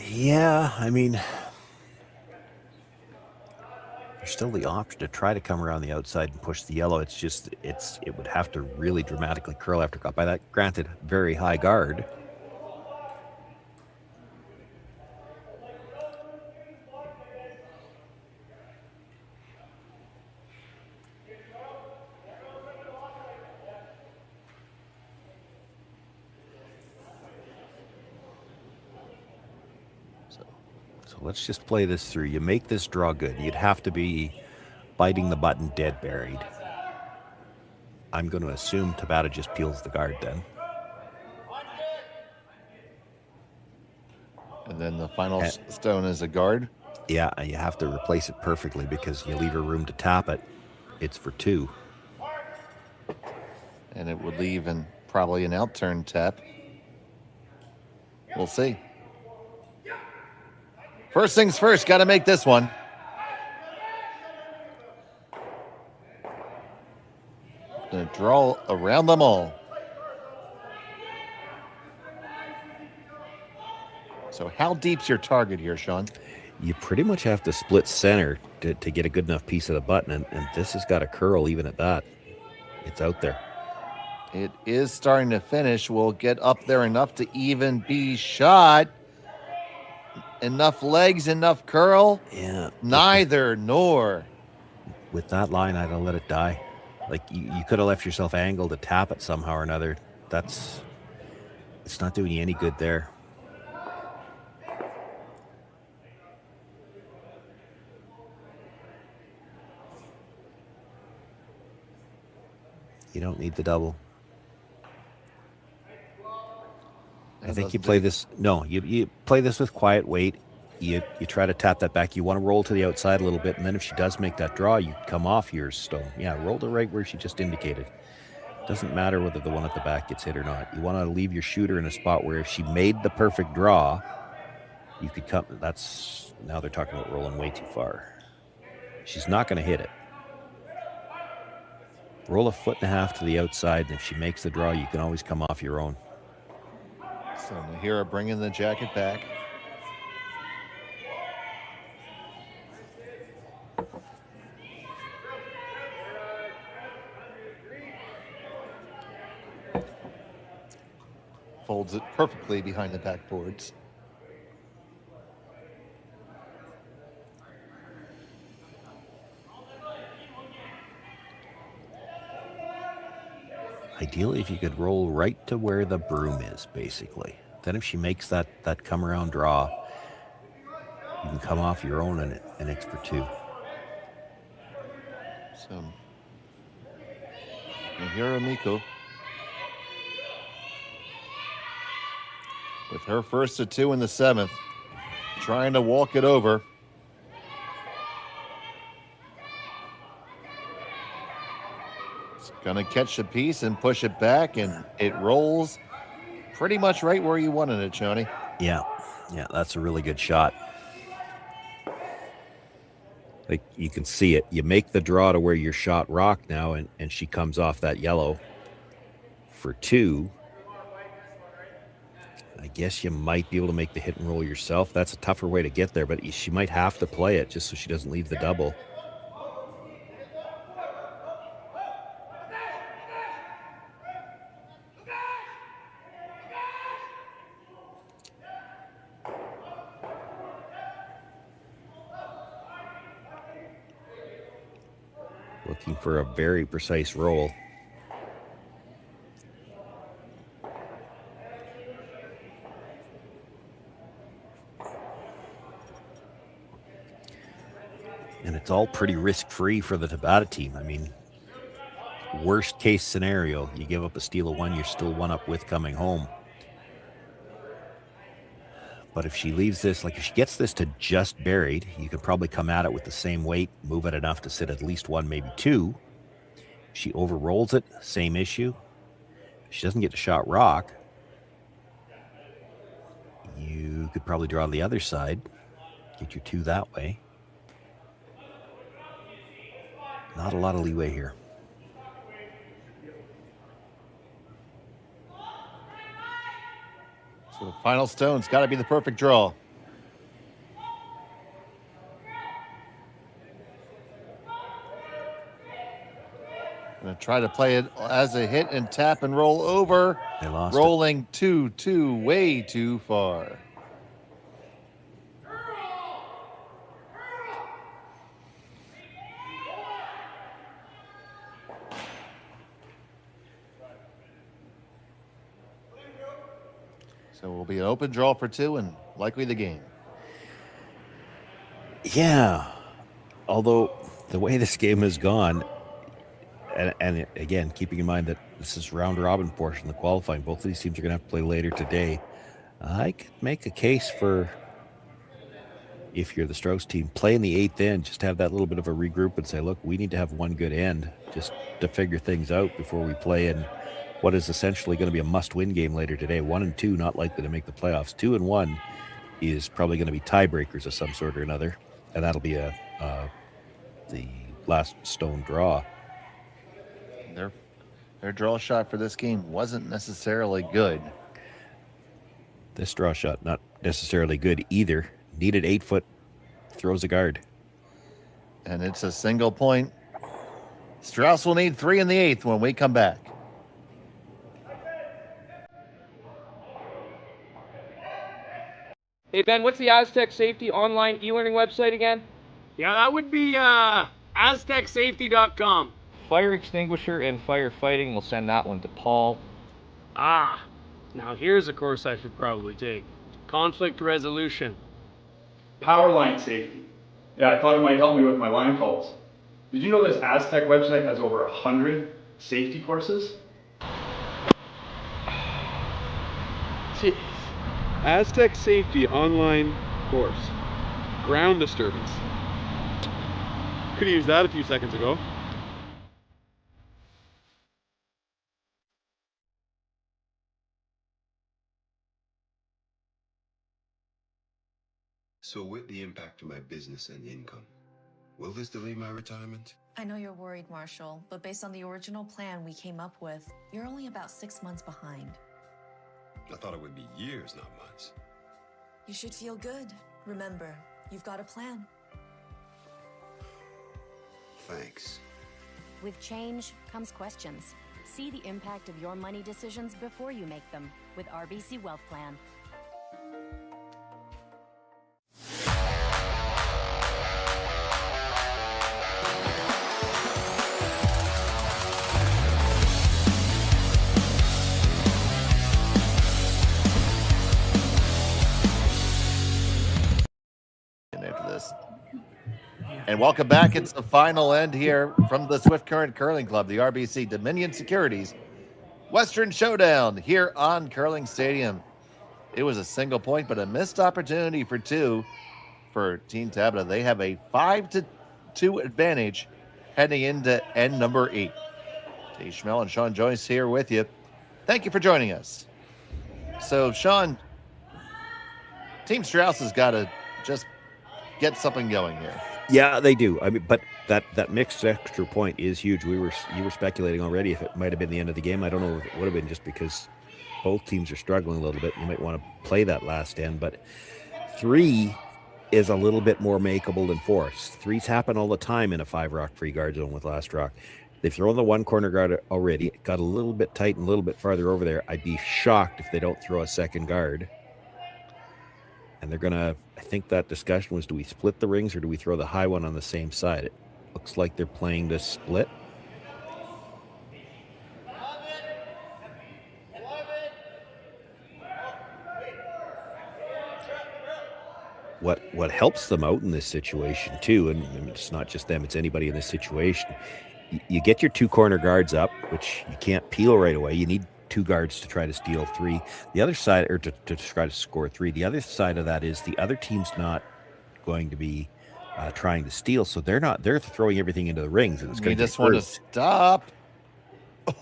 B: Yeah, I mean, there's still the option to try to come around the outside and push the yellow. It's just, it would have to really dramatically curl after caught by that. Granted, very high guard. Let's just play this through. You make this draw good. You'd have to be biting the button dead buried. I'm going to assume Tabata just peels the guard then.
A: And then the final stone is a guard?
B: Yeah, and you have to replace it perfectly because you leave her room to tap it. It's for two.
A: And it would leave in probably an out-turn tap. We'll see. First things first, got to make this one. Gonna draw around them all. So how deep's your target here, Sean?
B: You pretty much have to split center to get a good enough piece of the button, and this has got a curl even at that. It's out there.
A: It is starting to finish. We'll get up there enough to even be shot. Enough legs, enough curl?
B: Yeah.
A: Neither nor.
B: With that line, I'd have let it die. Like, you could have left yourself angled to tap it somehow or another. It's not doing you any good there. You don't need the double. I think you play this. No, you play this with quiet weight. You try to tap that back. You want to roll to the outside a little bit, and then if she does make that draw, you come off your stone. Yeah, roll to right where she just indicated. Doesn't matter whether the one at the back gets hit or not. You want to leave your shooter in a spot where if she made the perfect draw, you could come. Now they're talking about rolling way too far. She's not going to hit it. Roll a foot and a half to the outside, and if she makes the draw, you can always come off your own.
A: So Nahira bringing the jacket back. Folds it perfectly behind the backboards.
B: Ideally, if you could roll right to where the broom is, basically. Then if she makes that come around draw, you can come off your own and it's for two.
A: So, Nahira Miko with her first to two in the seventh, trying to walk it over. Gonna catch the piece and push it back, and it rolls pretty much right where you wanted it, Shoney.
B: Yeah, that's a really good shot. Like, you can see it. You make the draw to where you're shot rock now, and she comes off that yellow for 2. I guess you might be able to make the hit and roll yourself. That's a tougher way to get there, but she might have to play it just so she doesn't leave the double. Looking for a very precise roll. And it's all pretty risk-free for the Tabata team. I mean, worst case scenario, you give up a steal of 1, you're still 1 up with coming home. But if she leaves this, like if she gets this to just buried, you could probably come at it with the same weight, move it enough to sit at least 1, maybe 2. If she overrolls it, same issue. If she doesn't get to shot rock, you could probably draw the other side, get your 2 that way. Not a lot of leeway here.
A: So the final stone's got to be the perfect draw. Going to try to play it as a hit and tap and roll over.
B: They lost
A: rolling 2-2 way too far. So it will be an open draw for 2 and likely the game.
B: Yeah. Although the way this game has gone, and again, keeping in mind that this is round robin portion, the qualifying, both of these teams are going to have to play later today. I could make a case for, if you're the Strouse team, play in the 8th end, just have that little bit of a regroup and say, look, we need to have 1 good end just to figure things out before we play in what is essentially going to be a must-win game later today. 1 and 2 not likely to make the playoffs. 2 and 1 is probably going to be tiebreakers of some sort or another, and that'll be the last stone draw.
A: Their draw shot for this game wasn't necessarily good.
B: This draw shot not necessarily good either. Needed 8 foot, throws a guard,
A: and it's a single point. Strouse will need 3 in the 8th when we come back.
D: Hey Ben, what's the Aztec Safety online e-learning website again?
E: Yeah, that would be aztecsafety.com.
D: Fire extinguisher and firefighting, we'll send that one to Paul.
E: Ah, now here's a course I should probably take. Conflict resolution.
F: Power line safety. Yeah, I thought it might help me with my line calls. Did you know this Aztec website has over 100 safety courses?
G: Jeez. Aztec Safety online course. Ground disturbance. Could have used that a few seconds ago.
K: So with the impact to my business and income, will this delay my retirement?
C: I know you're worried, Marshall, but based on the original plan we came up with, you're only about 6 months behind.
K: I thought it would be years, not months.
C: You should feel good. Remember, you've got a plan.
K: Thanks.
I: With change comes questions. See the impact of your money decisions before you make them with RBC Wealth Plan.
A: And welcome back. It's the final end here from the Swift Current Curling Club, the RBC Dominion Securities Western Showdown here on Curling Stadium. It was a single point, but a missed opportunity for 2 for Team Tabata. They have a 5-2 advantage heading into end number 8. Dave Schmel and Sean Joyce here with you. Thank you for joining us. So, Sean, Team Strouse has got to just get something going here.
B: Yeah, they do. I mean, but that mixed extra point is huge. You were speculating already if it might have been the end of the game. I don't know if it would have been just because both teams are struggling a little bit. You might want to play that last end, but 3 is a little bit more makeable than 4. 3s happen all the time in a 5 rock free guard zone with last rock. They've thrown the 1 corner guard already. It got a little bit tight and a little bit farther over there. I'd be shocked if they don't throw a second guard. And they're going to, I think that discussion was, do we split the rings or do we throw the high one on the same side? It looks like they're playing this split. What helps them out in this situation too, and it's not just them, it's anybody in this situation, you get your 2 corner guards up, which you can't peel right away. You need 2 guards to try to steal 3. The other side, or to try to score 3. The other side of that is the other team's not going to be trying to steal, so they're throwing everything into the rings, and it's going to
A: just want to stop.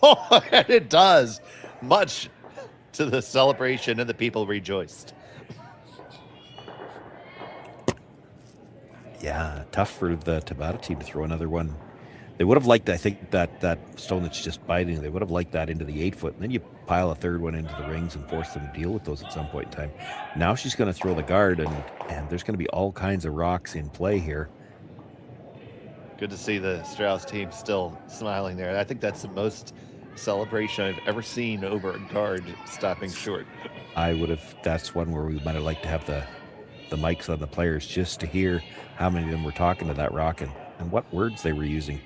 A: Oh, and it does, much to the celebration, and the people rejoiced.
B: Yeah, tough for the Tabata team to throw another one. They would have liked, I think, that stone that's just biting, they would have liked that into the 8-foot, and then you pile a third one into the rings and force them to deal with those at some point in time. Now she's going to throw the guard, and there's going to be all kinds of rocks in play here.
A: Good to see the Strouse team still smiling there. I think that's the most celebration I've ever seen over a guard stopping short.
B: That's one where we might have liked to have the mics on the players just to hear how many of them were talking to that rock and what words they were using.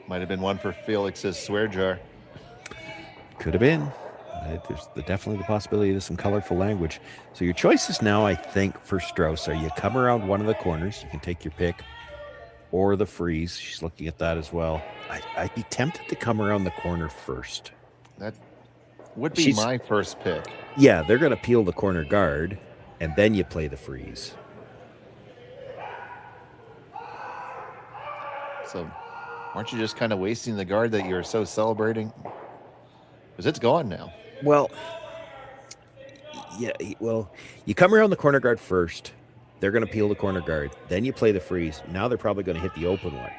A: Might have been one for Felix's swear jar.
B: Could have been. There's definitely the possibility of some colorful language. So your choices now, I think, for Strouse are you come around one of the corners, you can take your pick, or the freeze. She's looking at that as well. I'd be tempted to come around the corner first.
A: That would be my first pick.
B: Yeah, they're going to peel the corner guard, and then you play the freeze.
A: So, aren't you just kind of wasting the guard that you're so celebrating? Because it's gone now.
B: Well, yeah, you come around the corner guard first. They're going to peel the corner guard. Then you play the freeze. Now they're probably going to hit the open one.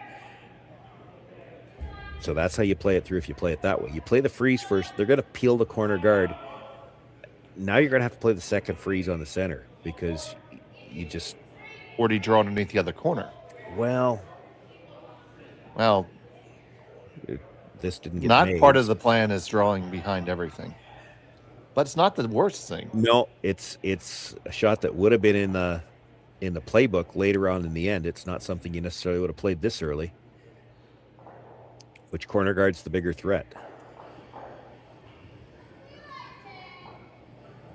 B: So that's how you play it through if you play it that way. You play the freeze first. They're going to peel the corner guard. Now you're going to have to play the second freeze on the center because you just...
A: Or do you draw underneath the other corner?
B: Well, this didn't get
A: not
B: made.
A: Part of the plan is drawing behind everything. But it's not the worst thing.
B: No, it's a shot that would have been in the playbook later on in the end. It's not something you necessarily would have played this early. Which corner guard's the bigger threat?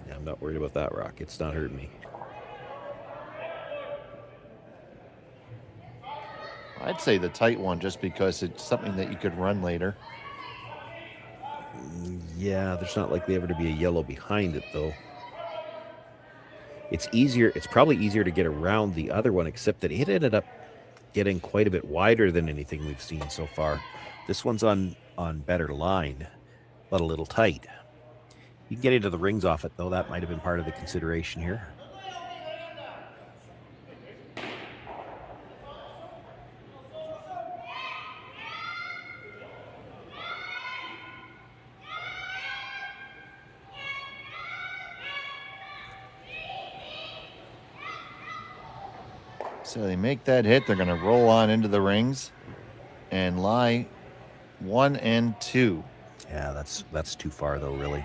B: Yeah, I'm not worried about that rock. It's not hurting me.
A: I'd say the tight one just because it's something that you could run later.
B: Yeah, there's not likely ever to be a yellow behind it, though. It's easier. It's probably easier to get around the other one, except that it ended up getting quite a bit wider than anything we've seen so far. This one's on better line, but a little tight. You can get into the rings off it, though. That might have been part of the consideration here.
A: So they make that hit. They're going to roll on into the rings and lie 1 and 2.
B: Yeah, that's too far, though, really.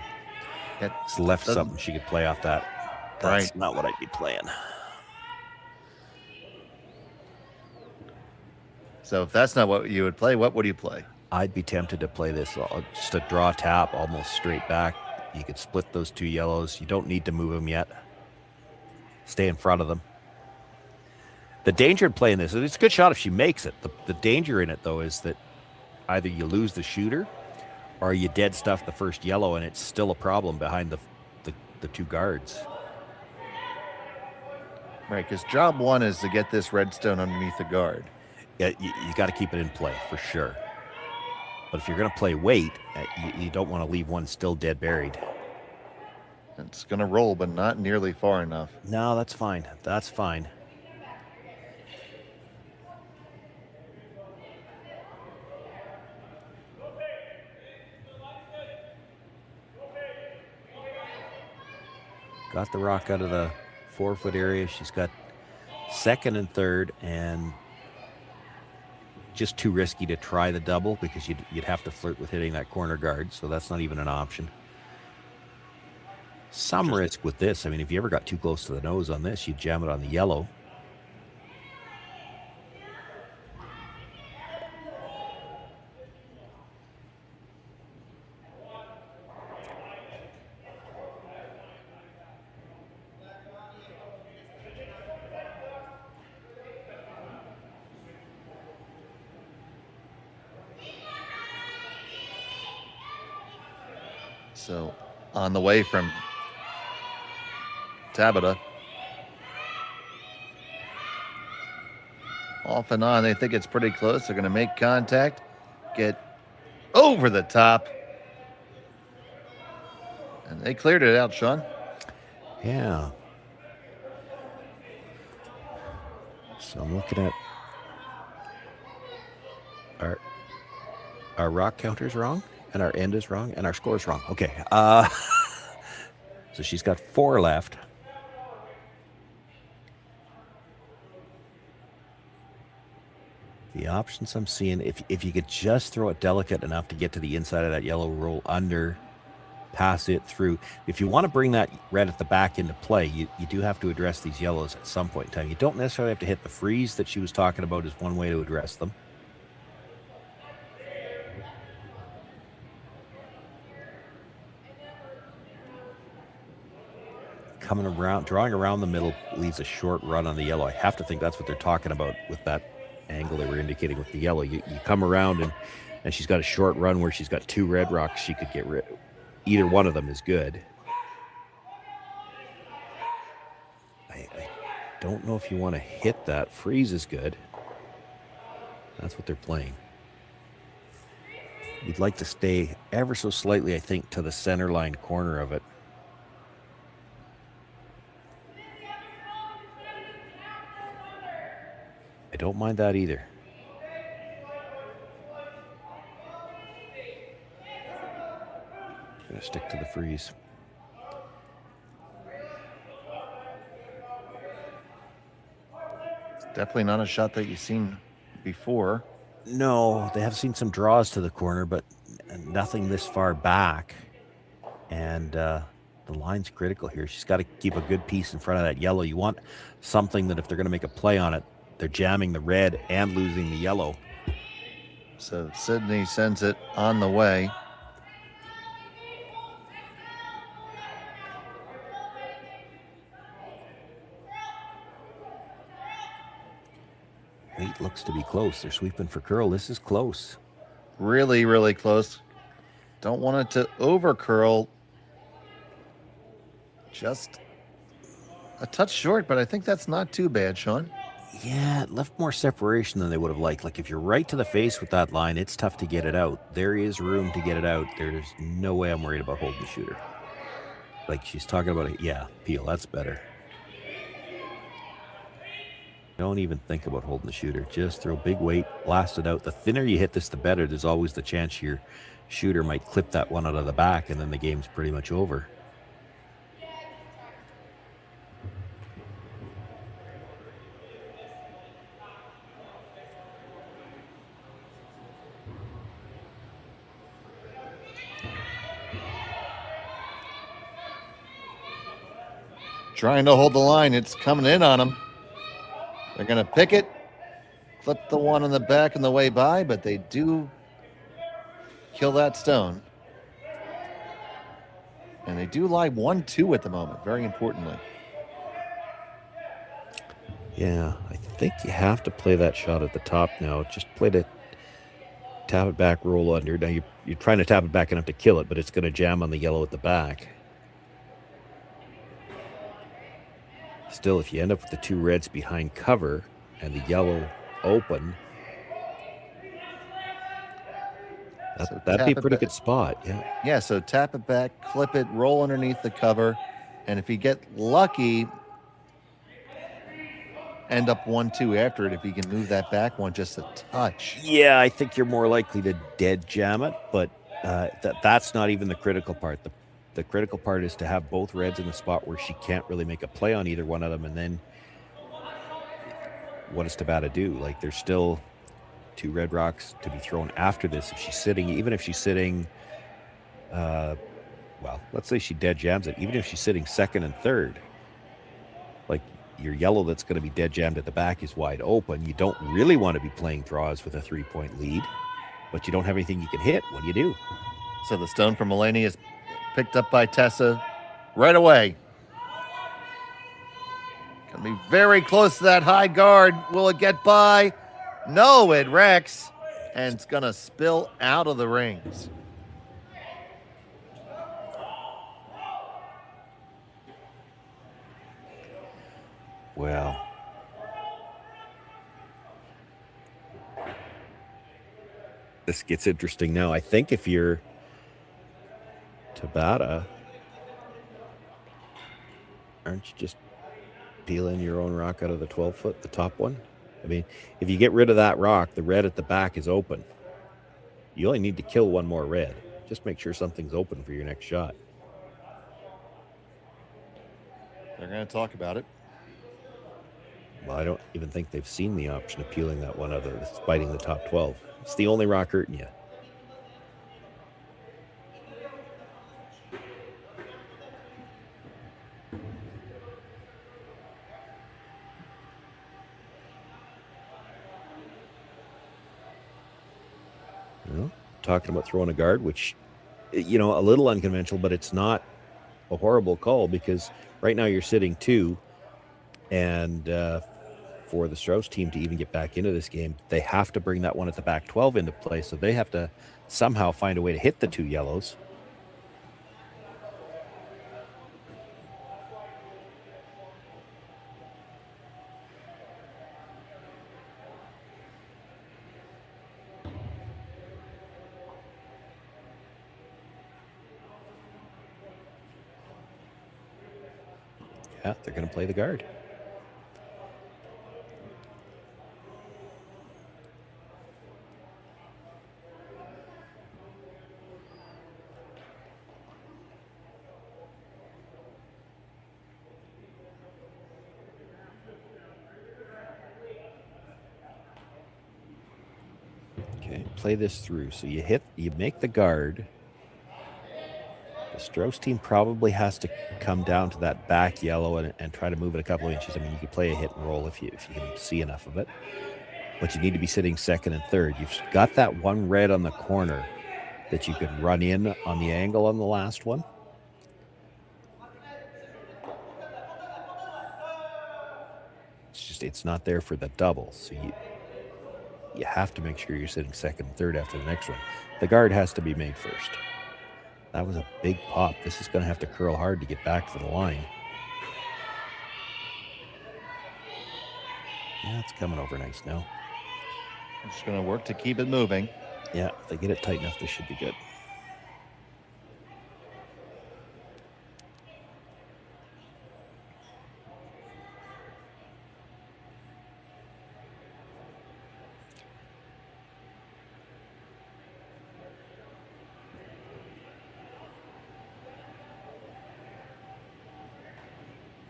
A: It's
B: left something she could play off that. That's not what I'd be playing.
A: So if that's not what you would play, what would you play?
B: I'd be tempted to play this. Just a draw tap, almost straight back. You could split those 2 yellows. You don't need to move them yet. Stay in front of them. The danger in playing this, it's a good shot if she makes it. The danger in it, though, is that either you lose the shooter or you dead stuff the first yellow, and it's still a problem behind the 2 guards.
A: Right, because job 1 is to get this redstone underneath the guard.
B: Yeah, you got to keep it in play, for sure. But if you're going to play weight, you don't want to leave one still dead buried.
A: It's going to roll, but not nearly far enough.
B: No, that's fine. That's fine. Got the rock out of the 4-foot area. She's got second and third, and just too risky to try the double because you'd have to flirt with hitting that corner guard, so that's not even an option. Some risk with this. I mean, if you ever got too close to the nose on this, you'd jam it on the yellow.
A: So on the way from Tabata. Off and on, they think it's pretty close. They're going to make contact, get over the top. And they cleared it out, Sean.
B: Yeah. So I'm looking at our rock counter's wrong, and our end is wrong, and our score's wrong. Okay. So she's got 4 left. The options I'm seeing, if you could just throw it delicate enough to get to the inside of that yellow, roll under, pass it through. If you want to bring that red at the back into play, you do have to address these yellows at some point in time. You don't necessarily have to hit the freeze that she was talking about is one way to address them. Coming around, drawing around the middle leaves a short run on the yellow. I have to think that's what they're talking about with that angle they were indicating with the yellow. You come around and she's got a short run where she's got 2 red rocks she could get rid. Either one of them is good. I don't know if you want to hit that. Freeze is good. That's what they're playing. You'd like to stay ever so slightly, I think, to the center line corner of it. I don't mind that either. Gonna stick to the freeze.
A: It's definitely not a shot that you've seen before.
B: No, they have seen some draws to the corner, but nothing this far back. And the line's critical here. She's got to keep a good piece in front of that yellow. You want something that if they're going to make a play on it, they're jamming the red and losing the yellow.
A: So Sydney sends it on the way.
B: Eight looks to be close. They're sweeping for curl. This is close.
A: Really, really close. Don't want it to over curl. Just a touch short, but I think that's not too bad, Sean.
B: Yeah, it left more separation than they would have liked. Like if you're right to the face with that line, it's tough to get it out. There is room to get it out. There's no way I'm worried about holding the shooter. Like she's talking about it. Yeah, peel, that's better. Don't even think about holding the shooter. Just throw big weight, blast it out. The thinner you hit this, the better. There's always the chance your shooter might clip that one out of the back, and then the game's pretty much over.
A: Trying to hold the line. It's coming in on them. They're going to pick it, clip the one on the back on the way by, but they do kill that stone. And they do lie 1-2 at the moment, very importantly.
B: Yeah, I think you have to play that shot at the top now. Just play to tap it back, roll under. Now you're trying to tap it back enough to kill it, but it's going to jam on the yellow at the back. Still, if you end up with the 2 reds behind cover and the yellow open, That'd be a
A: tap it
B: pretty
A: back.
B: good spot. Yeah.
A: Yeah, so tap it back, clip it, roll underneath the cover, and if you get lucky, end up 1-2 after it if you can move that back one just a touch.
B: Yeah, I think you're more likely to dead jam it, but that's not even the critical part. The critical part is to have both reds in the spot where she can't really make a play on either one of them, and then what does Tabata do? Like, there's still 2 red rocks to be thrown after this. If she's sitting, even if she's sitting, well, let's say she dead jams it, even if she's sitting second and third, like, your yellow that's going to be dead jammed at the back is wide open. You don't really want to be playing draws with a 3-point lead, but you don't have anything you can hit. What do you do?
A: So the stone from Delaney is picked up by Tessa right away. Gonna be very close to that high guard. Will it get by? No, it wrecks, and it's gonna spill out of the rings.
B: Well, this gets interesting now. I think if you're Tabata, aren't you just peeling your own rock out of the 12-foot, the top one? I mean, if you get rid of that rock, the red at the back is open. You only need to kill one more red. Just make sure something's open for your next shot.
A: They're gonna talk about it.
B: Well, I don't even think they've seen the option of peeling that one out of the biting the top 12. It's the only rock hurting you. Well, talking about throwing a guard, which, you know, a little unconventional, but it's not a horrible call because right now you're sitting 2, and for the Strouse team to even get back into this game, they have to bring that one at the back 12 into play. So they have to somehow find a way to hit the 2 yellows. Yeah, they're going to play the guard. Okay, play this through. So you make the guard. The Strouse team probably has to come down to that back yellow and try to move it a couple of inches. I mean, you can play a hit and roll if you can see enough of it. But you need to be sitting second and third. You've got that one red on the corner that you could run in on the angle on the last one. It's not there for the double. So you have to make sure you're sitting second and third after the next one. The guard has to be made first. That was a big pop. This is going to have to curl hard to get back to the line. Yeah, it's coming over nice now.
A: I'm just going to work to keep it moving.
B: Yeah, if they get it tight enough, this should be good.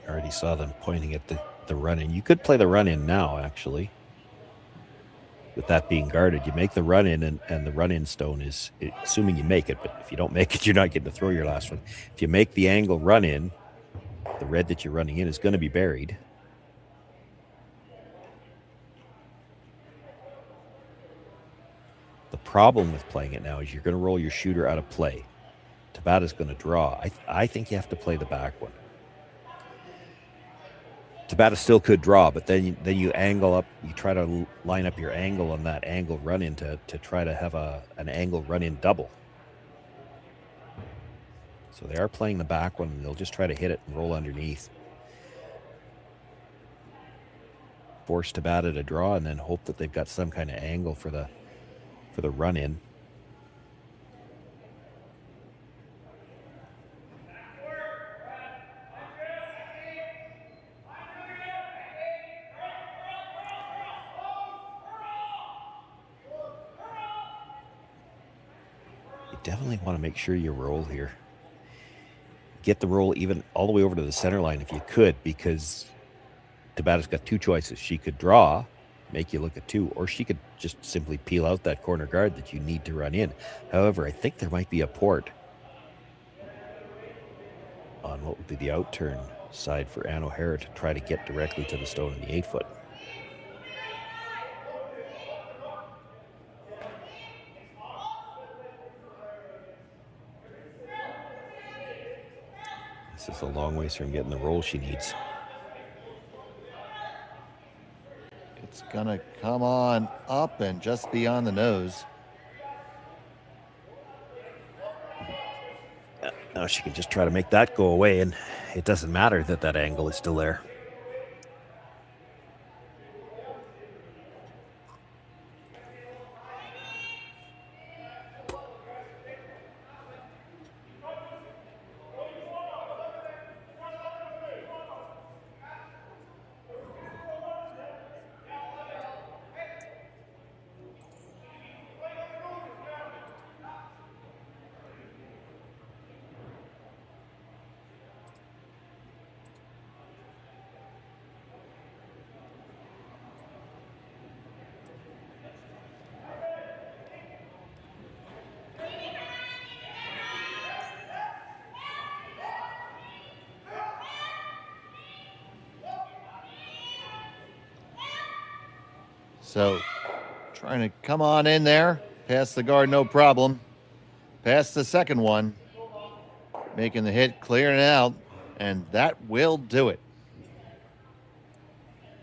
B: I already saw them pointing at the run-in. You could play the run-in now, actually. With that being guarded, you make the run-in, and the run-in stone is, assuming you make it, but if you don't make it, you're not getting to throw your last one. If you make the angle run-in, the red that you're running in is going to be buried. The problem with playing it now is you're going to roll your shooter out of play. Tabata's going to draw. I think you have to play the back one. Tabata still could draw, but then you angle up. You try to line up your angle on that angle run-in to try to have an angle run-in double. So they are playing the back one, and they'll just try to hit it and roll underneath. Force Tabata to draw, and then hope that they've got some kind of angle for the run-in. You definitely want to make sure you roll here. Get the roll even all the way over to the center line if you could, because Tabata's got two choices. She could draw, make you look at 2, or she could just simply peel out that corner guard that you need to run in. However, I think there might be a port on what would be the outturn side for Ann O'Hara to try to get directly to the stone in the 8-foot. This is a long ways from getting the roll she needs.
A: It's going to come on up and just beyond the nose.
B: Now she can just try to make that go away, and it doesn't matter that that angle is still there.
A: So trying to come on in there, past the guard, no problem. Past the second one, making the hit, clearing it out, and that will do it.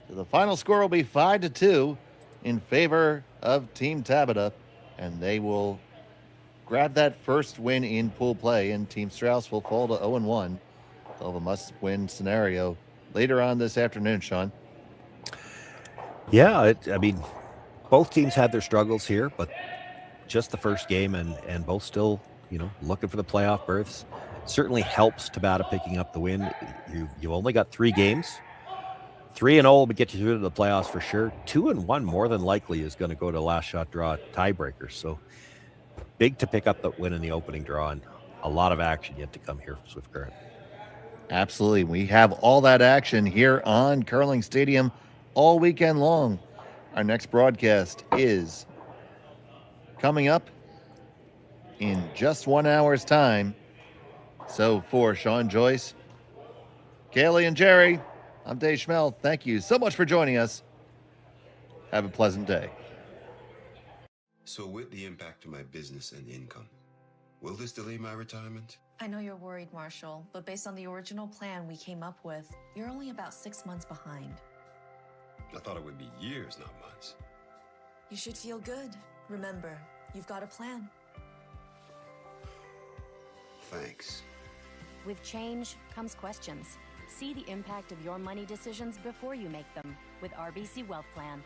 A: So the final score will be 5-2 in favor of Team Tabata, and they will grab that first win in pool play, and Team Strouse will fall to 0-1. They'll have a must-win scenario later on this afternoon, Sean.
B: Yeah, I mean, both teams had their struggles here, but just the first game and both still, looking for the playoff berths. Certainly helps Tabata picking up the win. You only got 3 games. 3-0 will get you through to the playoffs for sure. 2-1 more than likely is going to go to last shot draw tiebreaker. So big to pick up the win in the opening draw, and a lot of action yet to come here from Swift Current.
A: Absolutely. We have all that action here on Curling Stadium all weekend long. Our next broadcast is coming up in just 1 hour's time. So for Sean Joyce, Kaylee, and Jerry, I'm Dave Schmel. Thank you so much for joining us. Have a pleasant day.
K: So with the impact to my business and income, will this delay my retirement?
C: I know you're worried, Marshall, but based on the original plan we came up with, you're only about 6 months behind.
K: I thought it would be years, not months.
C: You should feel good. Remember, you've got a plan.
K: Thanks.
I: With change comes questions. See the impact of your money decisions before you make them with RBC Wealth Plan.